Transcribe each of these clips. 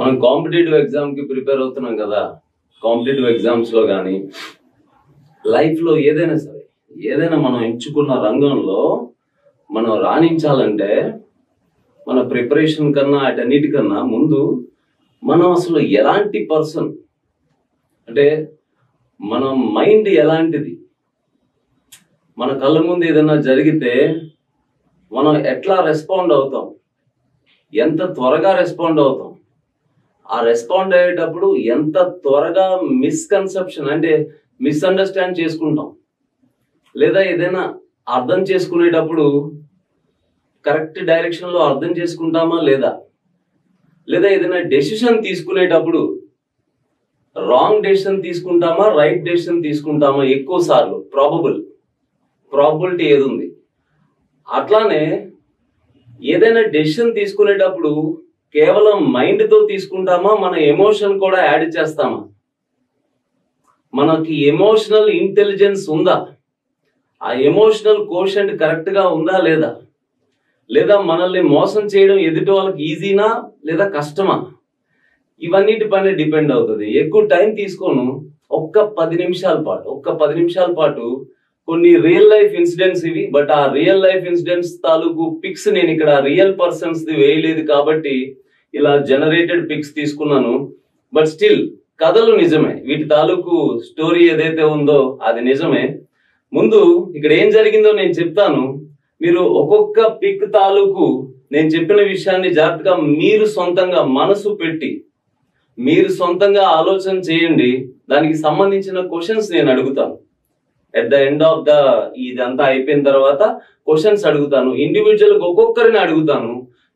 మనం competitive exam కి prepare అవుతున్నాం కదా. కాంపిటేటివ్ ఎగ్జామ్స్ లో కానీ లైఫ్ లో ఏదైనా సరే, ఏదైనా మనం ఎంచుకున్న రంగంలో మనం రాణించాలంటే మన ప్రిపరేషన్ కన్నా అటన్నిటికన్నా ముందు మనం అసలు ఎలాంటి పర్సన్ అంటే మన మైండ్ ఎలాంటిది, మన కళ్ళ ముందు ఏదైనా జరిగితే మనం ఎట్లా రెస్పాండ్ అవుతాం, ఎంత త్వరగా రెస్పాండ్ అవుతాం, ఆ రెస్పాండ్ అయ్యేటప్పుడు ఎంత త్వరగా మిస్కన్సెప్షన్ అంటే మిస్అండర్స్టాండ్ చేసుకుంటాం, లేదా ఏదైనా అర్థం చేసుకునేటప్పుడు కరెక్ట్ డైరెక్షన్ లో అర్థం చేసుకుంటామా లేదా, లేదా ఏదైనా డెసిషన్ తీసుకునేటప్పుడు రాంగ్ డెసిషన్ తీసుకుంటామా రైట్ డెసిషన్ తీసుకుంటామా, ఎక్కువ సార్లు ప్రాబబిలిటీ ఏది ఉంది. అట్లానే ఏదైనా డెసిషన్ తీసుకునేటప్పుడు కేవలం మైండ్ తో తీసుకుంటామా, మన ఎమోషన్ కూడా యాడ్ చేస్తామా, మనకి ఎమోషనల్ ఇంటెలిజెన్స్ ఉందా, ఆ ఎమోషనల్ కోషెంట్ కరెక్ట్ గా ఉందా లేదా, లేదా మనల్ని మోసం చేయడం ఎదుటి వాళ్ళకి ఈజీనా లేదా కష్టమా, ఇవన్నిటి పైన డిపెండ్ అవుతుంది. ఎక్కువ టైం తీసుకోను, ఒక్క 10 నిమిషాల పాటు కొన్ని రియల్ లైఫ్ ఇన్సిడెంట్స్ ఇవి. బట్ ఆ రియల్ లైఫ్ ఇన్సిడెంట్స్ తాలూకు పిక్స్ నేను ఇక్కడ రియల్ పర్సన్స్ ది వేయలేదు కాబట్టి ఇలా జనరేటెడ్ పిక్స్ తీసుకున్నాను. బట్ స్టిల్ కథలు నిజమే, వీటి తాలూకు స్టోరీ ఏదైతే ఉందో అది నిజమే. ముందు ఇక్కడ ఏం జరిగిందో నేను చెప్తాను, మీరు ఒక్కొక్క పిక్ తాలూకు నేను చెప్పిన విషయాన్ని జాగ్రత్తగా మీరు సొంతంగా మనసు పెట్టి మీరు సొంతంగా ఆలోచన చేయండి. దానికి సంబంధించిన క్వశ్చన్స్ నేను అడుగుతాను. At the end of the ఇదంతా అయిపోయిన తర్వాత క్వశ్చన్స్ అడుగుతాను, ఇండివిజువల్ ఒక్కొక్కరిని అడుగుతాను.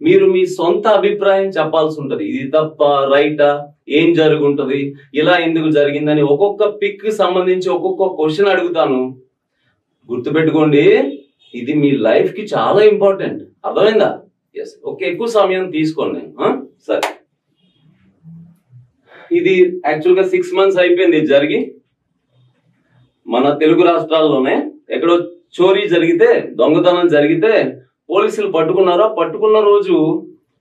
మీరు మీ సొంత అభిప్రాయం చెప్పాల్సి ఉంటది, ఇది తప్ప రైటా, ఏం జరుగుంటది, ఇలా ఎందుకు జరిగిందని ఒక్కొక్క పిక్ సంబంధించి ఒక్కొక్క క్వశ్చన్ అడుగుతాను. గుర్తుపెట్టుకోండి, ఇది మీ లైఫ్ కి చాలా ఇంపార్టెంట్. అర్థమైందా? ఎస్. ఓకే, ఎక్కువ సమయం తీసుకోండి నేను. సరే, ఇది యాక్చువల్ గా 6 months అయిపోయింది జరిగి. మన తెలుగు రాష్ట్రాల్లోనే ఎక్కడో చోరీ జరిగితే, దొంగతనం జరిగితే పోలీసులు పట్టుకున్నారా, పట్టుకున్న రోజు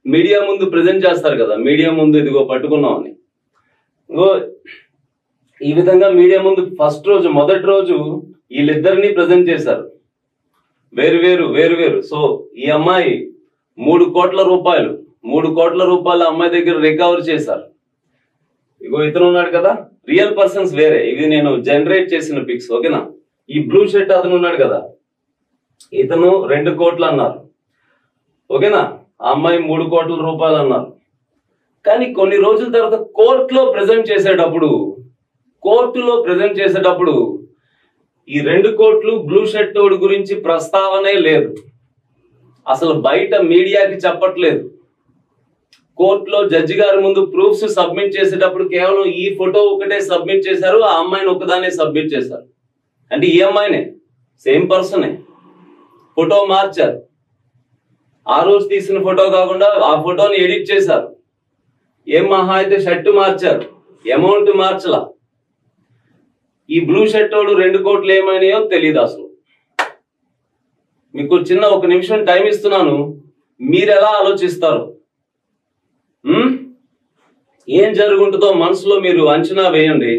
మీడియా ముందు ప్రజెంట్ చేస్తారు కదా, మీడియా ముందు ఇదిగో పట్టుకున్నామని. ఈ విధంగా మీడియా ముందు ఫస్ట్ రోజు, మొదటి రోజు వీళ్ళిద్దరిని ప్రజెంట్ చేశారు, వేరు. సో ఈ అమ్మాయి 3 కోట్ల రూపాయలు అమ్మాయి దగ్గర రికవర్ చేశారు. ఇగో ఇతను ఉన్నాడు కదా, రియల్ పర్సన్స్ వేరే, ఇవి నేను జనరేట్ చేసిన పిక్స్. ఓకేనా? ఈ బ్లూ షర్ట్ అతను ఉన్నాడు కదా, ఇతను 2 కోట్లు అన్నారు. ఓకేనా? ఆ అమ్మాయి 3 కోట్ల రూపాయలు అన్నారు. కానీ కొన్ని రోజుల తర్వాత కోర్టులో ప్రజెంట్ చేసేటప్పుడు ఈ 2 కోట్లు బ్లూ షర్ట్ తోడు గురించి ప్రస్తావనే లేదు, అసలు బయట మీడియాకి చెప్పట్లేదు. కోర్టులో జడ్జి గారి ముందు ప్రూఫ్స్ సబ్మిట్ చేసేటప్పుడు కేవలం ఈ ఫోటో ఒకటే సబ్మిట్ చేశారు, ఆ అమ్మాయిని ఒకదానే సబ్మిట్ చేశారు. అంటే ఈ అమ్మాయినే, సేమ్ పర్సనే, ఫోటో మార్చారు. ఆ రోజు తీసిన ఫోటో కాకుండా ఆ ఫోటోని ఎడిట్ చేశారు. ఏం మహా అయితే షర్ట్ మార్చారు, అమౌంట్ మార్చలా. ఈ బ్లూ షర్ట్ వాడు 2 కోట్లు ఏమైనాయో తెలియదు అసలు. మీకు చిన్న 1 నిమిషం టైం ఇస్తున్నాను, మీరు ఎలా ఆలోచిస్తారు, ఏం జరుగుంటుందో మనసులో మీరు అంచనా వేయండి.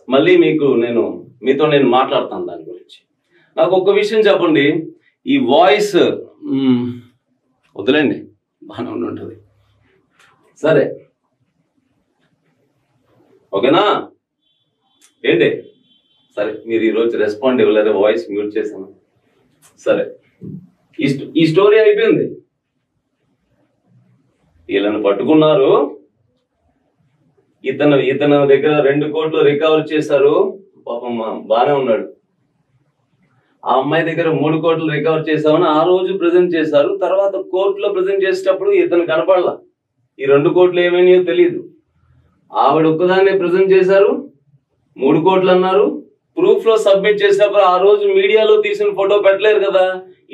మళ్ళీ మీతో నేను మాట్లాడతాను దాని గురించి. నాకు ఒక విషయం చెప్పండి, ఈ వాయిస్ వదిలేండి, బాగానే ఉంటుంది. సరే, ఓకేనా? ఏంటి? సరే, మీరు ఈరోజు రెస్పాండ్ ఇవ్వలేరు, వాయిస్ మ్యూట్ చేశాను. సరే, ఈ స్టోరీ అయిపోయింది. వీళ్ళని పట్టుకున్నారు, ఇతను దగ్గర 2 కోట్లు రికవర్ చేశారు. పాపం బానే ఉన్నాడు. ఆ అమ్మాయి దగ్గర 3 కోట్లు రికవర్ చేశామని ఆ రోజు ప్రజెంట్ చేశారు. తర్వాత కోర్టులో ప్రజెంట్ చేసేటప్పుడు ఇతను కనపడలా, ఈ 2 కోట్లు ఏమైనాయో తెలియదు. ఆవిడ ఒక్కదాన్నే ప్రజెంట్ చేశారు, 3 కోట్లు అన్నారు. ప్రూఫ్ లో సబ్మిట్ చేసినప్పుడు ఆ రోజు మీడియాలో తీసిన ఫోటో పెట్టలేరు కదా,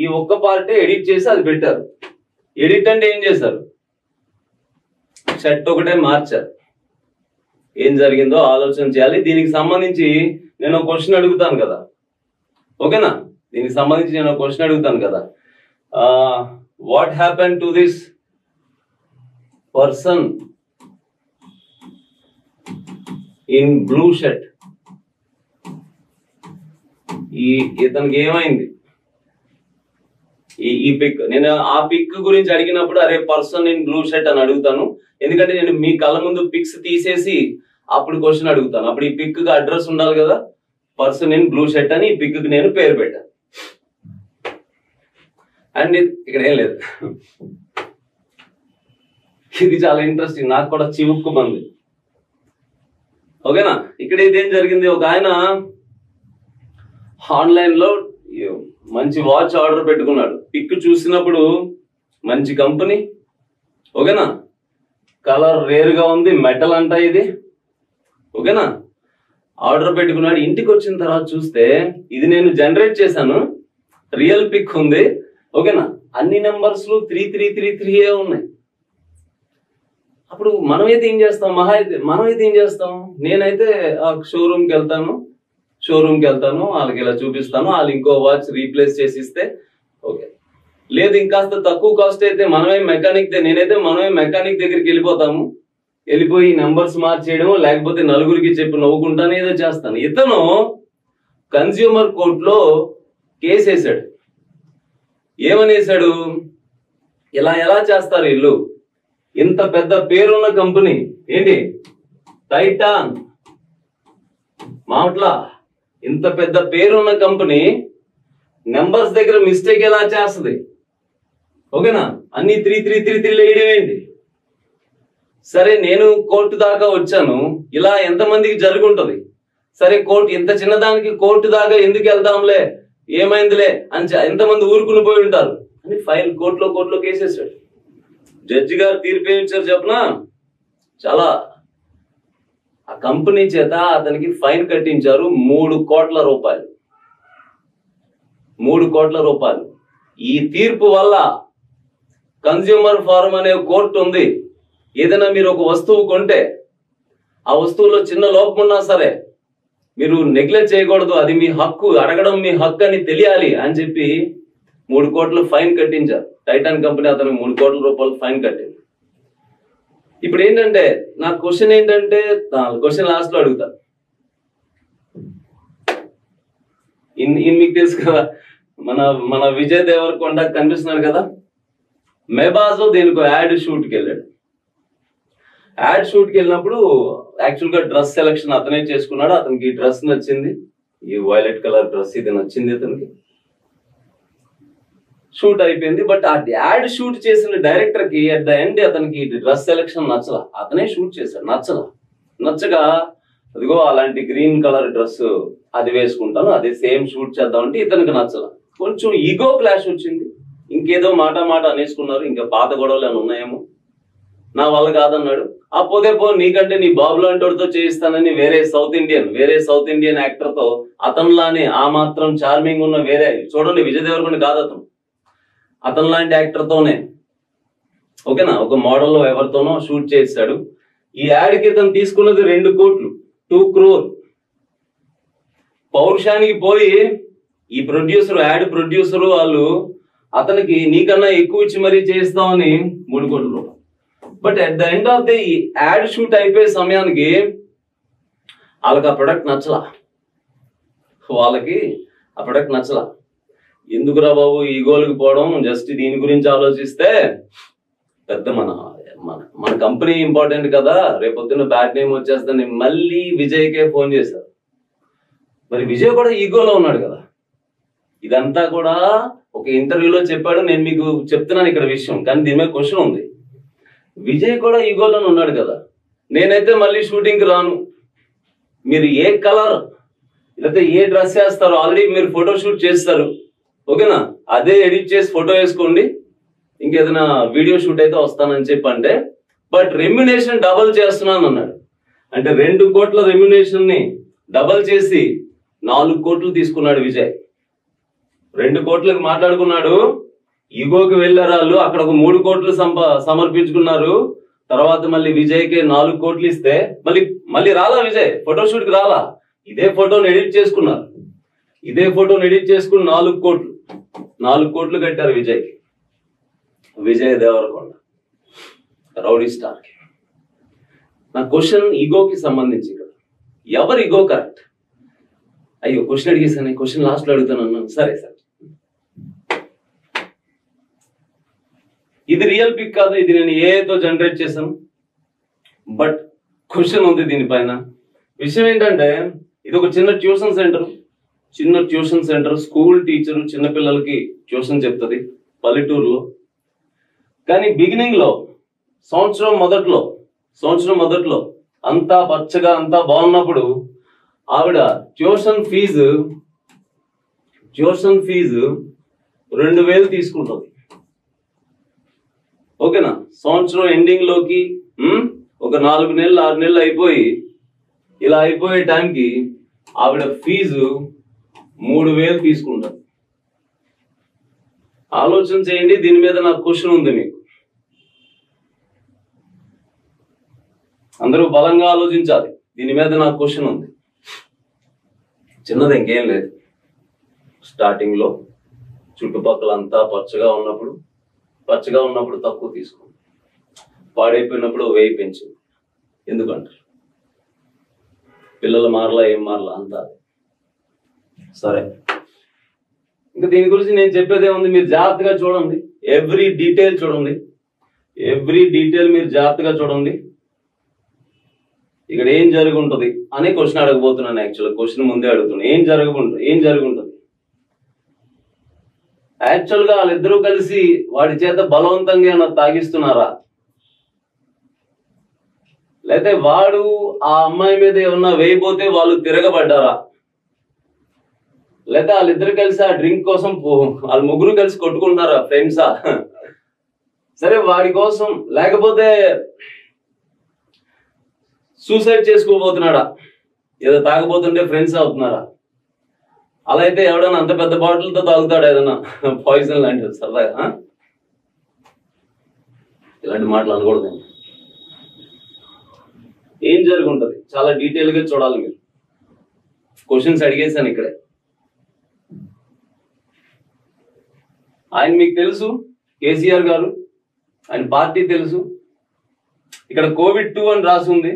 ఈ ఒక్క పార్టే ఎడిట్ చేసి అది పెట్టారు. ఎడిట్ అంటే ఏం చేశారు, షర్ట్ ఒకటే మార్చారు. ఏం జరిగిందో ఆలోచన చేయాలి. దీనికి సంబంధించి నేను క్వశ్చన్ అడుగుతాను కదా, ఓకేనా? దీనికి సంబంధించి నేను క్వశ్చన్ అడుగుతాను కదా, what happen to this person in blue shirt. ఇతనికి ఏమైంది? ఈ పిక్, నేను ఆ పిక్ గురించి అడిగినప్పుడు అరే పర్సన్ ఇన్ బ్లూ షర్ట్ అని అడుగుతాను, ఎందుకంటే నేను మీ కళ్ళ ముందు పిక్స్ తీసేసి అప్పుడు క్వశ్చన్ అడుగుతాను. అప్పుడు ఈ పిక్ కి అడ్రస్ ఉండాలి కదా, పర్సన్ ఇన్ బ్లూ షర్ట్ అని ఈ పిక్ కి నేను పేరు పెట్టాను. అండ్ ఇక్కడ ఏం లేదు, ఇది చాలా ఇంట్రెస్టింగ్, నాకు కూడా చివుక్కుమంది. ఓకేనా? ఇక్కడ ఇదేం జరిగింది, ఒక ఆయన ఆన్లైన్ లో మంచి వాచ్ ఆర్డర్ పెట్టుకున్నాడు. పిక్ చూసినప్పుడు మంచి కంపెనీ, ఓకేనా, కలర్ రేర్ గా ఉంది, మెటల్ అంట ఇది, ఓకేనా. ఆర్డర్ పెట్టుకున్నాడు. ఇంటికి వచ్చిన తర్వాత చూస్తే ఇది నేను జనరేట్ చేశాను, రియల్ పిక్ ఉంది, ఓకేనా. అన్ని నెంబర్స్ 3333 ఉన్నాయి. అప్పుడు మనమైతే ఏం చేస్తాం, మనమైతే ఏం చేస్తాం, నేనైతే ఆ షోరూమ్కి వెళ్తాను, వాళ్ళకి ఇలా చూపిస్తాను, వాళ్ళు ఇంకో వాచ్ రీప్లేస్ చేసి ఇస్తే ఓకే. లేదు ఇంకాస్త తక్కువ కాస్ట్ అయితే మనమే మెకానిక్ దగ్గరికి వెళ్ళిపోయి నెంబర్స్ మార్చేయడం, లేకపోతే నలుగురికి చెప్పి నవ్వుకుంటాను, ఏదో చేస్తాను. ఇతను కన్స్యూమర్ కోర్టులో కేసు వేశాడు. ఏమనేసాడు, ఇలా ఎలా చేస్తారు వీళ్ళు, ఇంత పెద్ద పేరున్న కంపెనీ ఏంటి టైటాన్, మాట్లా ఇంత పెద్ద పేరున్న కంపెనీ నెంబర్స్ దగ్గర మిస్టేక్ ఎలా చేస్తుంది, ఓకేనా, అన్ని 3333 వేయడం ఏంటి. సరే నేను కోర్టు దాకా వచ్చాను, ఇలా ఎంతమందికి జరుగుంటది, సరే కోర్టు ఇంత చిన్నదానికి కోర్టు దాకా ఎందుకు వెళ్తాంలే, ఏమైందిలే అని ఎంతమంది ఊరుకుని పోయి ఉంటారు అని ఫైల్ కోర్టులో కేసేసాడు. జడ్జి గారు తీర్పు ఏమి ఇచ్చారు చెప్పనా, చాలా ఆ కంపెనీ చేత అతనికి ఫైన్ కట్టించారు 3 కోట్ల రూపాయలు. 3 కోట్ల రూపాయలు. ఈ తీర్పు వల్ల కన్స్యూమర్ ఫోరం అనే కోర్టు ఉంది, ఏదైనా మీరు ఒక వస్తువు కొంటే ఆ వస్తువులో చిన్న లోపం ఉన్నా సరే మీరు నెగ్లెక్ట్ చేయకూడదు, అది మీ హక్కు, అడగడం మీ హక్కు అని తెలియాలి అని చెప్పి 3 కోట్ల ఫైన్ కట్టించారు. టైటాన్ కంపెనీ అతనికి 3 కోట్ల రూపాయలు ఫైన్ కట్టింది. ఇప్పుడు ఏంటంటే నా క్వశ్చన్ ఏంటంటే, క్వశ్చన్ లాస్ట్ లో అడుగుతాను. మీకు తెలుసు కదా, మన విజయ్ దేవరకొండ కనిపిస్తున్నాడు కదా, మెబాజో దేనికో యాడ్ షూట్కి వెళ్ళాడు. యాడ్ షూట్కి వెళ్ళినప్పుడు యాక్చువల్ గా డ్రెస్ సెలక్షన్ అతనే చేసుకున్నాడు. అతనికి ఈ డ్రెస్ నచ్చింది, ఈ వైలెట్ కలర్ డ్రెస్ ఇది నచ్చింది అతనికి. షూట్ అయిపోయింది. బట్ ఆ యాడ్ షూట్ చేసిన డైరెక్టర్ కి అట్ ద ఎండ్ అతనికి డ్రెస్ సెలక్షన్ నచ్చలా, అతనే షూట్ చేశాడు, నచ్చగా అదిగో అలాంటి గ్రీన్ కలర్ డ్రెస్ అది వేసుకుంటాను, అదే సేమ్ షూట్ చేద్దామంటే ఇతనికి నచ్చలా. కొంచెం ఈగో క్లాష్ వచ్చింది, ఇంకేదో మాట అనేసుకున్నారు, ఇంకా పాత గొడవలు అని ఉన్నాయేమో, నా వల్ల కాదన్నాడు. ఆ పోతే నీకంటే నీ బాబు లాంటితో చేయిస్తానని వేరే సౌత్ ఇండియన్ యాక్టర్ తో అతనిలానే ఆ మాత్రం చార్మింగ్ ఉన్న వేరే, చూడండి విజయ్ దేవరకొండ కాదు అతను లాంటి యాక్టర్ తోనే, ఓకేనా, ఒక మోడల్లో ఎవరితోనో షూట్ చేశాడు. ఈ యాడ్కి ఇతను తీసుకున్నది 2 కోట్లు, 2 crore. పౌరుషానికి పోయి ఈ యాడ్ ప్రొడ్యూసర్ వాళ్ళు అతనికి నీకన్నా ఎక్కువ ఇచ్చి మరీ చేస్తామని 3 కోట్ల రూపాయలు. But at the end of the ad shoot అయిపోయే సమయానికి వాళ్ళకి ఆ ప్రొడక్ట్ నచ్చలా. ఎందుకురా బాబు ఈగోలకు పోవడం, జస్ట్ దీని గురించి ఆలోచిస్తే పెద్ద మన కంపెనీ ఇంపార్టెంట్ కదా, రేపొద్దున బ్యాడ్ నేమ్ వచ్చేస్తుందని మళ్ళీ విజయ్కే ఫోన్ చేశారు. మరి విజయ్ కూడా ఈగోలో ఉన్నాడు కదా. ఇదంతా కూడా ఒక ఇంటర్వ్యూలో చెప్పాడు, నేను మీకు చెప్తున్నాను ఇక్కడ విషయం, కానీ దీని మీద క్వశ్చన్ ఉంది. విజయ్ కూడా ఈగోలో ఉన్నాడు కదా, నేనైతే మళ్ళీ షూటింగ్కి రాను, మీరు ఏ కలర్ లేకపోతే ఏ డ్రెస్ వేస్తారో ఆల్రెడీ మీరు ఫోటో షూట్ చేస్తారు, ఓకేనా, అదే ఎడిట్ చేసి ఫోటో వేసుకోండి, ఇంకేదైనా వీడియో షూట్ అయితే వస్తానని చెప్పంటే, బట్ రెమ్యునేషన్ డబల్ చేస్తున్నాను అన్నాడు. అంటే 2 కోట్ల రెమ్యునేషన్ ని డబల్ చేసి 4 కోట్లు తీసుకున్నాడు విజయ్. 2 కోట్లకు మాట్లాడుకున్నాడు, ఈగోకి వెళ్ళారు వాళ్ళు, అక్కడ ఒక 3 కోట్లు సమర్పించుకున్నారు. తర్వాత మళ్ళీ విజయ్కి 4 కోట్లు ఇస్తే మళ్ళీ రాలా విజయ్, ఫోటోషూట్ కి రాలా, ఇదే ఫోటోని ఎడిట్ చేసుకున్నారు, ఇదే ఫోటోని ఎడిట్ చేసుకుని 4 కోట్లు కట్టారు విజయ్కి. విజయ్ దేవరకొండ రౌడీ స్టార్ కి. నా క్వశ్చన్ ఈగోకి సంబంధించి, ఇక్కడ ఎవరి ఇగో కరెక్ట్? అయ్యో క్వశ్చన్ అడిగేసాను, క్వశ్చన్ లాస్ట్లో అడుగుతాను అన్నాను. సరే సార్, ఇది రియల్ పిక్ కాదు, ఇది నేను ఏతో జనరేట్ చేశాను, బట్ క్వశ్చన్ ఉంది దీనిపైన. విషయం ఏంటంటే ఇది ఒక చిన్న ట్యూషన్ సెంటర్, స్కూల్ టీచర్ చిన్నపిల్లలకి ట్యూషన్ చెప్తుంది పల్లెటూరులో. కానీ బిగినింగ్ లో సంవత్సరం మొదట్లో అంతా పచ్చగా అంతా బాగున్నప్పుడు ఆవిడ ట్యూషన్ ఫీజు 2000 తీసుకుంటుంది. ఓకేనా? సంవత్సరం ఎండింగ్ లోకి ఒక 4 నెలలు 6 నెలలు అయిపోయి ఇలా అయిపోయే టైంకి ఆవిడ ఫీజు 3000 తీసుకుంటారు. ఆలోచన చేయండి, దీని మీద నాకు క్వశ్చన్ ఉంది. మీకు అందరూ బలంగా ఆలోచించాలి, దీని మీద నాకు క్వశ్చన్ ఉంది. చిన్నది ఇంకేం లేదు. స్టార్టింగ్ లో చుట్టుపక్కల అంతా పచ్చగా ఉన్నప్పుడు తక్కువ తీసుకోండి, పాడైపోయినప్పుడు 1000 పెంచింది. ఎందుకంటారు? పిల్లలు మారలా, ఏం మారలా, అంతా సరే. ఇంకా దీని గురించి నేను చెప్పేదే ఉంది, మీరు జాగ్రత్తగా చూడండి. ఎవ్రీ డీటెయిల్ మీరు జాగ్రత్తగా చూడండి. ఇక్కడ ఏం జరుగుంటది అనే క్వశ్చన్ అడగబోతున్నాను. యాక్చువల్గా క్వశ్చన్ ముందే అడుగుతున్నాను, ఏం జరుగుంటది. యాక్చువల్గా వాళ్ళిద్దరూ కలిసి వాడి చేత బలవంతంగా ఏమన్నా తాగిస్తున్నారా, లేకపోతే వాడు ఆ అమ్మాయి మీద ఏమన్నా వేయబోతే వాళ్ళు తిరగబడ్డారా, లేకపోతే వాళ్ళిద్దరు కలిసి ఆ డ్రింక్ కోసం వాళ్ళ ముగ్గురు కలిసి కొట్టుకుంటున్నారా, ఫ్రెండ్సా? సరే, వాడి కోసం, లేకపోతే సూసైడ్ చేసుకోబోతున్నాడా, ఏదో తాగబోతుంటే ఫ్రెండ్స్ అవుతున్నారా? అలా అయితే ఎవడన్నా అంత పెద్ద బాటిల్తో తాగుతాడా ఏదన్నా పాయిజన్ లాంటిది సరదాగా? ఇలాంటి మాటలు అనకూడదు. ఏం జరుగుంటది చాలా డీటెయిల్ గా చూడాలి మీరు. క్వశ్చన్స్ అడిగేశాను ఇక్కడే. ఆయన మీకు తెలుసు, కేసీఆర్ గారు, ఆయన పార్టీ తెలుసు. ఇక్కడ COVID-2 అని రాసి ఉంది.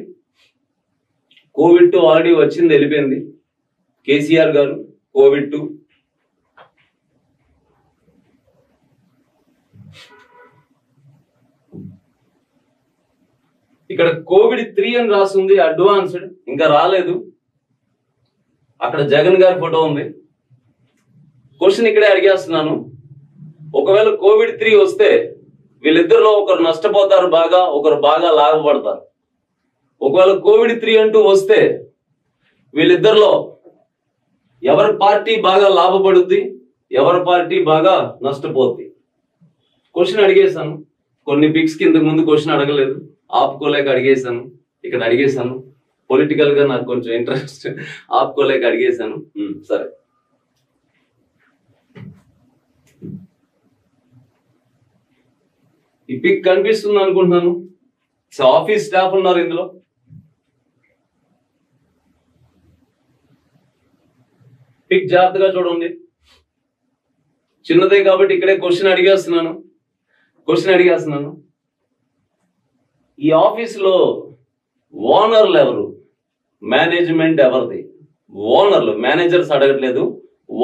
COVID-2 ఆల్రెడీ వచ్చింది, వెళ్ళిపోయింది. కేసీఆర్ గారు COVID-2. ఇక్కడ COVID-3 అని రాసి ఉంది, అడ్వాన్స్డ్, ఇంకా రాలేదు. అక్కడ జగన్ గారి ఫోటో ఉంది. క్వశ్చన్ ఇక్కడే అడిగేస్తున్నాను. ఒకవేళ COVID-3 వస్తే వీళ్ళిద్దరిలో ఒకరు నష్టపోతారు బాగా, ఒకరు బాగా లాభపడతారు. ఒకవేళ COVID-3 అంటూ వస్తే వీళ్ళిద్దరిలో ఎవరి పార్టీ బాగా లాభపడుద్ది, ఎవరి పార్టీ బాగా నష్టపోద్ది? క్వశ్చన్ అడిగేశాను. కొన్ని పిక్స్ కి ఇంతకు ముందు క్వశ్చన్ అడగలేదు, ఆపుకోలేక అడిగేశాను. ఇక్కడ అడిగేశాను, పొలిటికల్ గా నాకు కొంచెం ఇంట్రెస్ట్, ఆపుకోలేక అడిగేశాను. సరే, ఈ పిక్ కనిపిస్తుంది అనుకుంటున్నాను. ఆఫీస్ స్టాఫ్ ఉన్నారు ఇందులో. పిక్ జాగ్రత్తగా చూడండి. చిన్నదే కాబట్టి ఇక్కడే క్వశ్చన్ అడిగేస్తున్నాను. ఈ ఆఫీసులో ఓనర్లు ఎవరు, మేనేజ్మెంట్ ఎవరిది? ఓనర్లు, మేనేజర్స్ అడగట్లేదు,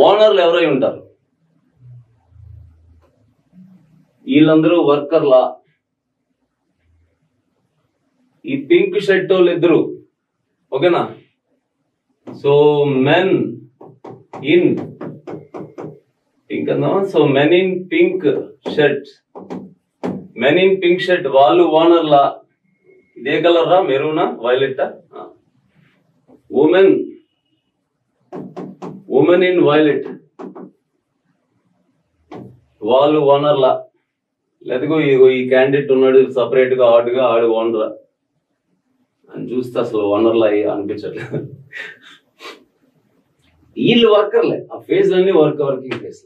ఓనర్లు ఎవరై ఉంటారు? వీళ్ళందరూ వర్కర్లా? ఈ పింక్ షర్ట్ వాళ్ళు ఇద్దరు, ఓకేనా? సో మెన్ ఇన్ పింక్ అందామా? So men in pink shirt వాళ్ళు ఓనర్లా? ఇదే కలర్ రా, మెరూనా, వైలెట్? ఉమెన్ ఇన్ వైలెట్ వాళ్ళు ఓనర్లా? లేదుగో ఈ క్యాండిడేట్ ఉన్నాడు సపరేట్ గా, ఆడుగా, ఆడు ఓనరా అని చూస్తే అసలు ఓనర్లా అనిపించట్లేదు. వీళ్ళు వర్కర్లే, ఆ ఫేజ్ అన్ని వర్కింగ్ ఫేజ్.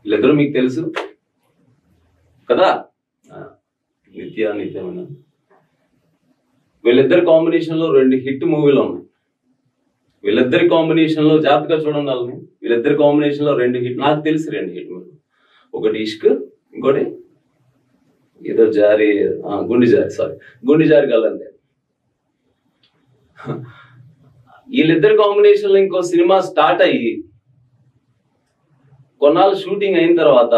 వీళ్ళిద్దరూ మీకు తెలుసు కదా, నిత్యమైన. వీళ్ళిద్దరి కాంబినేషన్ లో 2 హిట్ మూవీలు ఉన్నాయి. వీళ్ళిద్దరి కాంబినేషన్ లో జాగ్రత్తగా చూడండి వాళ్ళని. వీళ్ళిద్దరి కాంబినేషన్ లో 2 హిట్, నాకు తెలిసి 2 హిట్ మూవీ. ఒకటి ఇష్క్, ఇంకోటి ఏదో జారి గుండి జారి గల్లంతే. వీళ్ళిద్దరు కాంబినేషన్ లో ఇంకో సినిమా స్టార్ట్ అయ్యి కొన్నాళ్ళు షూటింగ్ అయిన తర్వాత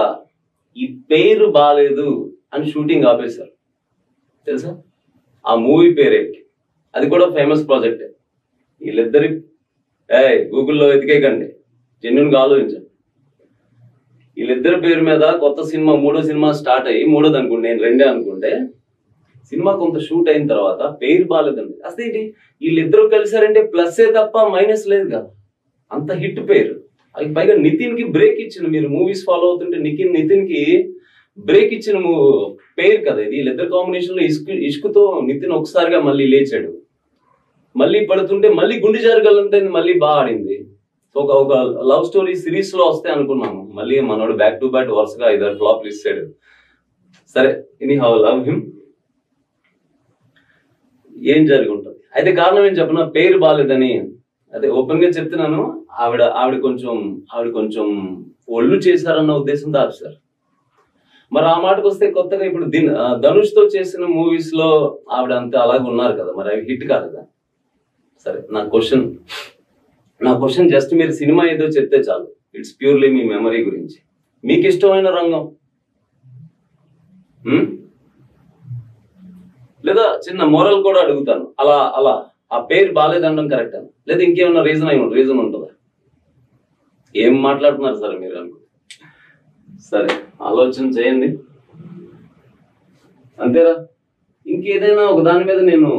ఈ పేరు బాలేదు అని షూటింగ్ ఆపేశారు. తెలుసా ఆ మూవీ పేరేంటి? అది కూడా ఫేమస్ ప్రాజెక్టే. వీళ్ళిద్దరి గూగుల్లో వెతికేకండి, జెన్యున్ గా ఆలోచించండి. వీళ్ళిద్దరి పేరు మీద కొత్త సినిమా, మూడో సినిమా స్టార్ట్ అయ్యి, మూడోది అనుకుంటే, నేను రెండే అనుకుంటే, సినిమా కొంత షూట్ అయిన తర్వాత పేరు బాగాలేదండి. అసలు ఏంటి, వీళ్ళిద్దరూ కలిసారంటే ప్లస్సే తప్ప మైనస్ లేదు కదా, అంత హిట్ పేరు. అది పైగా నితిన్ కి బ్రేక్ ఇచ్చిన, మీరు మూవీస్ ఫాలో అవుతుంటే నితిన్ కి బ్రేక్ ఇచ్చిన పేరు కదా ఇది. వీళ్ళిద్దరు కాంబినేషన్ లో ఇష్కుతో నితిన్ ఒకసారిగా మళ్ళీ లేచాడు, మళ్ళీ పడుతుంటే మళ్ళీ గుండె జారగలంటే మళ్ళీ బాగా ఆడింది. సో ఒక లవ్ స్టోరీ సిరీస్ లో వస్తే అనుకున్నాము, మళ్ళీ మనోడు బ్యాక్ టు బ్యాక్ వరుసగా 5 ఫ్లాప్లు ఇస్తాడు. సరే, ఎనీ హౌ లవ్ హిమ్. ఏం జరిగి ఉంటుంది అయితే, కారణం ఏం చెప్పిన, పేరు బాగాలేదని. అదే ఓపెన్ గా చెప్తున్నాను, ఆవిడ కొంచెం ఒళ్ళు చేశారన్న ఉద్దేశంతో ఆపిస్తారు. మరి ఆ మాటకు వస్తే, కొత్తగా ఇప్పుడు ధనుష్ తో చేసిన మూవీస్ లో ఆవిడ అంతా అలాగే ఉన్నారు కదా, మరి అవి హిట్ కాదు కదా. సరే, నా క్వశ్చన్ జస్ట్ మీరు సినిమా ఏదో చెప్తే చాలు, ఇట్స్ ప్యూర్లీ మీ మెమరీ గురించి. మీకు ఇష్టమైన రంగం లేదా చిన్న మోరల్ కూడా అడుగుతాను. అలా ఆ పేరు బాగాలేదనడం కరెక్ట్ అని, లేదా ఇంకేమన్నా రీజన్ ఉంటుందా? ఏం మాట్లాడుతున్నారు సార్ మీరు అనుకో. సరే, ఆలోచన చేయండి, అంతేరా. ఇంకేదైనా ఒక దాని మీద నేను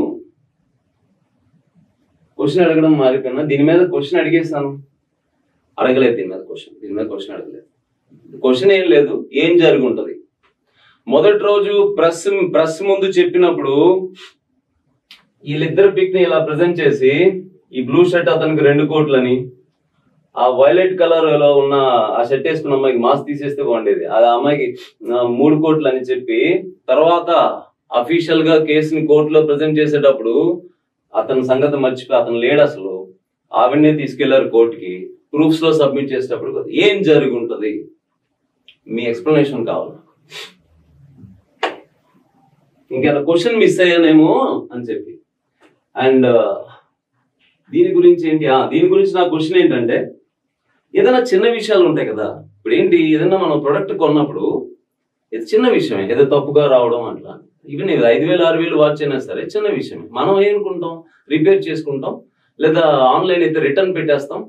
క్వశ్చన్ అడగడం మారిపోయినా, దీని మీద క్వశ్చన్ అడగలేదు. దీని మీద క్వశ్చన్ అడగలేదు. క్వశ్చన్ ఏం లేదు, ఏం జరిగి ఉంటది. మొదటి రోజు ప్రెస్ ముందు చెప్పినప్పుడు వీళ్ళిద్దరు పిక్ ని ఇలా ప్రజెంట్ చేసి, ఈ బ్లూ షర్ట్ అతనికి 2 కోట్లని, ఆ వైలెట్ కలర్ లో ఉన్న ఆ షర్ట్ వేసుకున్న అమ్మాయికి మాస్క్ తీసేస్తే బాగుండేది, ఆ అమ్మాయికి 3 కోట్లు అని చెప్పి, తర్వాత అఫీషియల్ గా కేసుని కోర్టులో ప్రజెంట్ చేసేటప్పుడు అతని సంగతి మర్చిపోయి, అతను లేడు అసలు, ఆవిడనే తీసుకెళ్లారు కోర్టుకి. ప్రూఫ్స్ లో సబ్మిట్ చేసేటప్పుడు ఏం జరిగి ఉంటది, మీ ఎక్స్ప్లెనేషన్ కావాలి. ఇంకేనా క్వశ్చన్ మిస్ అయ్యానేమో అని చెప్పి. అండ్ దీని గురించి నా క్వశ్చన్ ఏంటంటే, ఏదైనా చిన్న విషయాలు ఉంటాయి కదా. ఇప్పుడు ఏంటి, ఏదైనా మనం ప్రొడక్ట్ కొన్నప్పుడు ఇది చిన్న విషయమే, ఏదో తప్పుగా రావడం అట్లా, ఈవెన్ 5,000 6,000 వాచ్ అయినా సరే చిన్న విషయమే. మనం ఏమనుకుంటాం, రిపేర్ చేసుకుంటాం, లేదా ఆన్లైన్ అయితే రిటర్న్ పెట్టేస్తాం,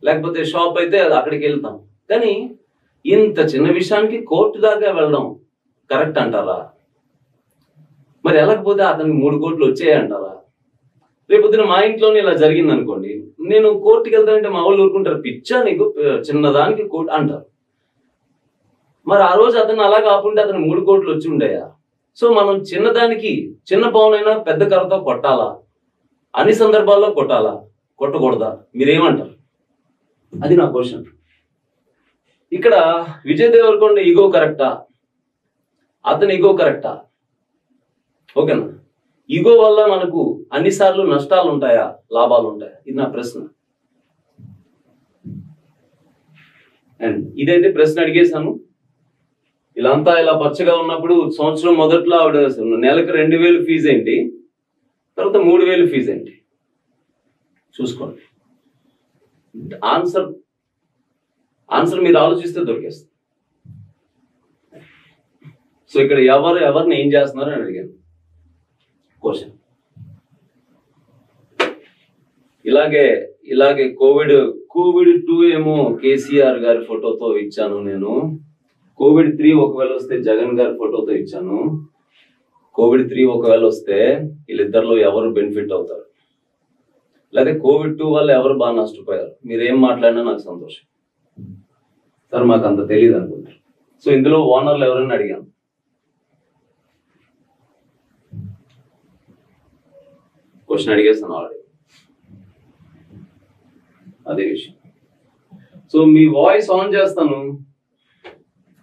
లేకపోతే షాప్ అయితే అక్కడికి వెళ్తాం. కానీ ఇంత చిన్న విషయానికి కోర్టు దాకా వెళ్ళడం కరెక్ట్ అంటారా? మరి వెళ్ళకపోతే అతనికి 3 కోట్లు వచ్చాయంటారా? రేపొద్దున మా ఇంట్లోనే ఇలా జరిగింది అనుకోండి, నేను కోర్టుకి వెళ్తానంటే మా వాళ్ళు ఊరుకుంటారు, పిచ్చా నీకు, చిన్నదానికి కోర్టు అంటారు. మరి ఆ రోజు అతను అలా కాకుండా అతను 3 కోట్లు వచ్చి ఉండేయా? సో మనం చిన్నదానికి, చిన్న పవనైనా పెద్ద కర్రతో కొట్టాలా? అన్ని సందర్భాల్లో కొట్టాలా, కొట్టకూడదా? మీరేమంటారు? అది నా క్వశ్చన్. ఇక్కడ విజయ్ దేవరకొండ ఈగో కరెక్టా, అతని ఈగో కరెక్టా? ఓకేనా? ఈగో వల్ల మనకు అన్నిసార్లు నష్టాలు ఉంటాయా, లాభాలు ఉంటాయా? ఇది నా ప్రశ్న. అండ్ ఇదైతే ప్రశ్న అడిగేశాను. ఇలా పచ్చగా ఉన్నప్పుడు సంవత్సరం మొదట్లో ఆవిడ నెలకు 2,000 ఫీజు ఏంటి, తర్వాత 3,000 ఫీజు ఏంటి చూసుకోండి. ఆన్సర్ మీరు ఆలోచిస్తే దొరికేస్తుంది. సో ఇక్కడ ఎవరిని ఏం చేస్తున్నారు అని అడిగాను క్వశ్చన్. ఇలాగే కోవిడ్ 2 ఏమో కేసీఆర్ గారి ఫోటోతో ఇచ్చాను నేను. కోవిడ్ 3 ఒకవేళ వస్తే జగన్ గారి ఫోటోతో ఇచ్చాను. కోవిడ్ 3 ఒకవేళ వస్తే వీళ్ళిద్దరిలో ఎవరు బెనిఫిట్ అవుతారు, లేదా కోవిడ్ 2 వల్ల ఎవరు బాగా నష్టపోయారు? మీరేం మాట్లాడినా నాకు సంతోషం సార్, మాకు అంత తెలియదు అనుకుంటారు. సో ఇందులో ఓనర్లు ఎవరైనా అడిగాను. క్వశ్చన్ అడిగేస్తాను ఆల్రెడీ, అదే విషయం. సో మీ వాయిస్ ఆన్ చేస్తాను,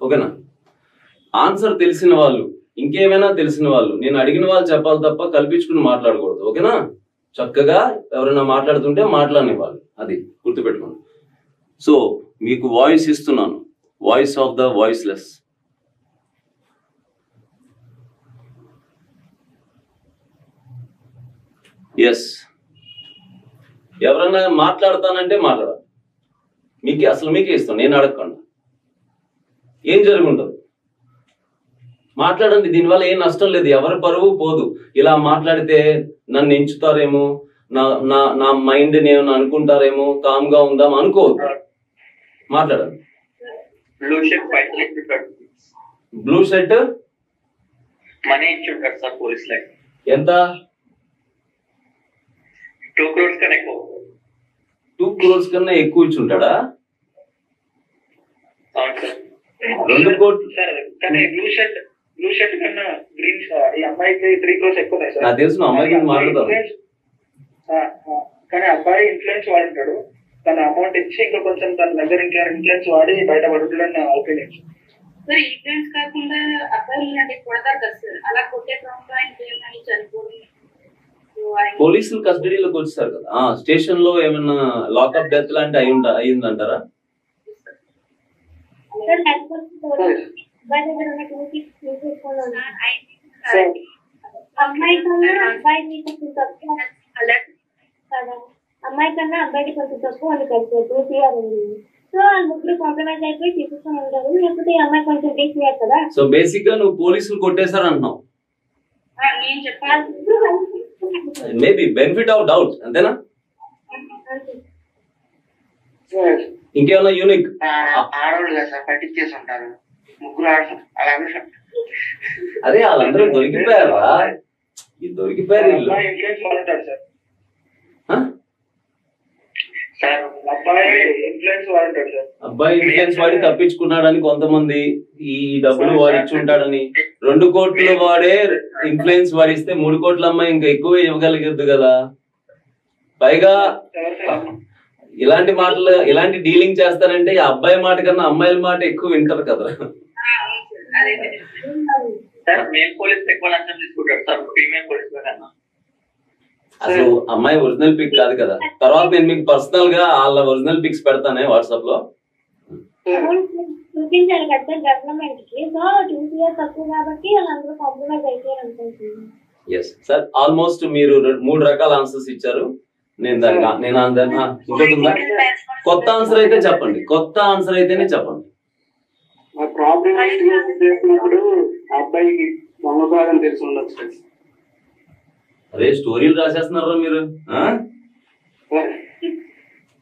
ఓకేనా? ఆన్సర్ తెలిసిన వాళ్ళు, ఇంకేమైనా తెలిసిన వాళ్ళు, నేను అడిగిన వాళ్ళు చెప్పాలి తప్ప కల్పించుకుని మాట్లాడకూడదు, ఓకేనా? చక్కగా ఎవరైనా మాట్లాడుతుంటే మాట్లాడనివ్వాలి, అది గుర్తుపెట్టుకోండి. సో మీకు వాయిస్ ఇస్తున్నాను, voice of the voiceless. Yes, ఎవరన్నా మాట్లాడతానంటే మాట్లాడాలి. మీకే ఇస్తాం, నేను అడగకుండా. ఏం జరుగుంటుంది? మాట్లాడండి, దీనివల్ల ఏం నష్టం లేదు, ఎవరి పరువు పోదు. ఇలా మాట్లాడితే నన్ను ఎంచుతారేమో, నా మైండ్ నేను అనుకుంటారేమో, కామ్ గా ఉందాం అనుకోవద్దు, మాట్లాడండి. బ్లూ షర్ట్ మనీ ఇచ్చుంటారు సార్ పోలీస్ లైఫ్. ఎంత? 2 crores కన్నా ఎక్కువ. 2 crores కన్నా ఎక్కువ ఇచ్చుంటాడా? 2 కోట్లు సార్. కానీ బ్లూ షర్ట్ కన్నా గ్రీన్ ఈ అమ్మాయికి 3 crores ఎక్కువ సార్. నాకు తెలుసు, అమ్మాయి గురించి మాట్లాడతాను. కానీ అబ్బాయి ఇన్ఫ్లుయెన్స్ వాడుంటాడు, తన అమౌంట్ ఇచ్చి ఇంకా కొంచెం తన దగ్గర ఇంకా ఇన్ఫ్లుయెన్స్ వాడి బయట పడుతుందని నా ఒపీనియన్. సార్ ఇన్ఫ్లుయెన్స్ కాకుండా అబ్బాయిలు అంటే కొడతారు కదా సార్, అలా కొట్టే క్రమంలో ఆయన చనిపోయింది. పోలీసులు కస్టడీలోకి వచ్చారు కదా, స్టేషన్ లో ఏమన్నా లాకప్ డెత్ లాంటి అయిందంటారా? అమ్మాయి కన్నా అబ్బాయికి కొంచెం తక్కువ అని కలిసి 2 CR ఉంది. సో ఆ ముగ్గురు కాంప్రమైజ్ అయిపోయి తీసుకొని ఉంటారు, లేకపోతే ఈ అమ్మాయి కొంచెం తీసుకున్నారు కదా. సో బేసిక్ గా నువ్వు పోలీసులు కొట్టేశారు అంటున్నావు. నేను చెప్పాను మేబీ బెనిఫిట్ ఆఫ్ డౌట్, అంతేనా? ఇంకేమన్నా యూనిక్? ఆడవాళ్ళు కదా సార్, పట్టించేసి ఉంటారు ముగ్గురు అలాగే. అదే వాళ్ళందరూ దొరికిపోయారా? దొరికిపోయారు వీళ్ళు. అబ్బాయి ఇన్ఫ్లుయెన్స్ వాడి తప్పించుకున్నాడని కొంతమంది, ఈ డబ్బులు వాడి ఇచ్చి ఉంటాడని. 2 కోట్లు వాడే ఇన్ఫ్లుయెన్స్ వాడిస్తే 3 కోట్ల అమ్మాయి ఇంకా ఎక్కువ ఇవ్వగలిగద్దు కదా. పైగా ఇలాంటి డీలింగ్ చేస్తారంటే ఈ అబ్బాయి మాట కన్నా అమ్మాయిల మాట ఎక్కువ వింటారు కదా. అసలు అమ్మాయి ఒరిజినల్ పిక్ కాదు కదా. తర్వాత నేను మీకు పర్సనల్ గా వాళ్ళ ఒరిజినల్ పిక్స్ పెడతానే వాట్సాప్ లో. చూపించాలి కదా గవర్నమెంట్ కి. సో 2 CR తక్కువ కాబట్టి వాళ్ళందరూ కాంప్రమైజ్ అయిపోయారు అనుకుంటున్నాను. ఎస్ సార్, ఆల్మోస్ట్ మీరు 3 రకాల ఆన్సర్స్ ఇచ్చారు. ఇంకొక కొత్త ఆన్సర్ అయితే చెప్పండి, కొత్త ఆన్సర్ అయితేనే చెప్పండి. చేసినప్పుడు అబ్బాయికి దొంగకాలని తెలిసి ఉండొచ్చు. అదే స్టోరీలు రాసేస్తున్నారా మీరు?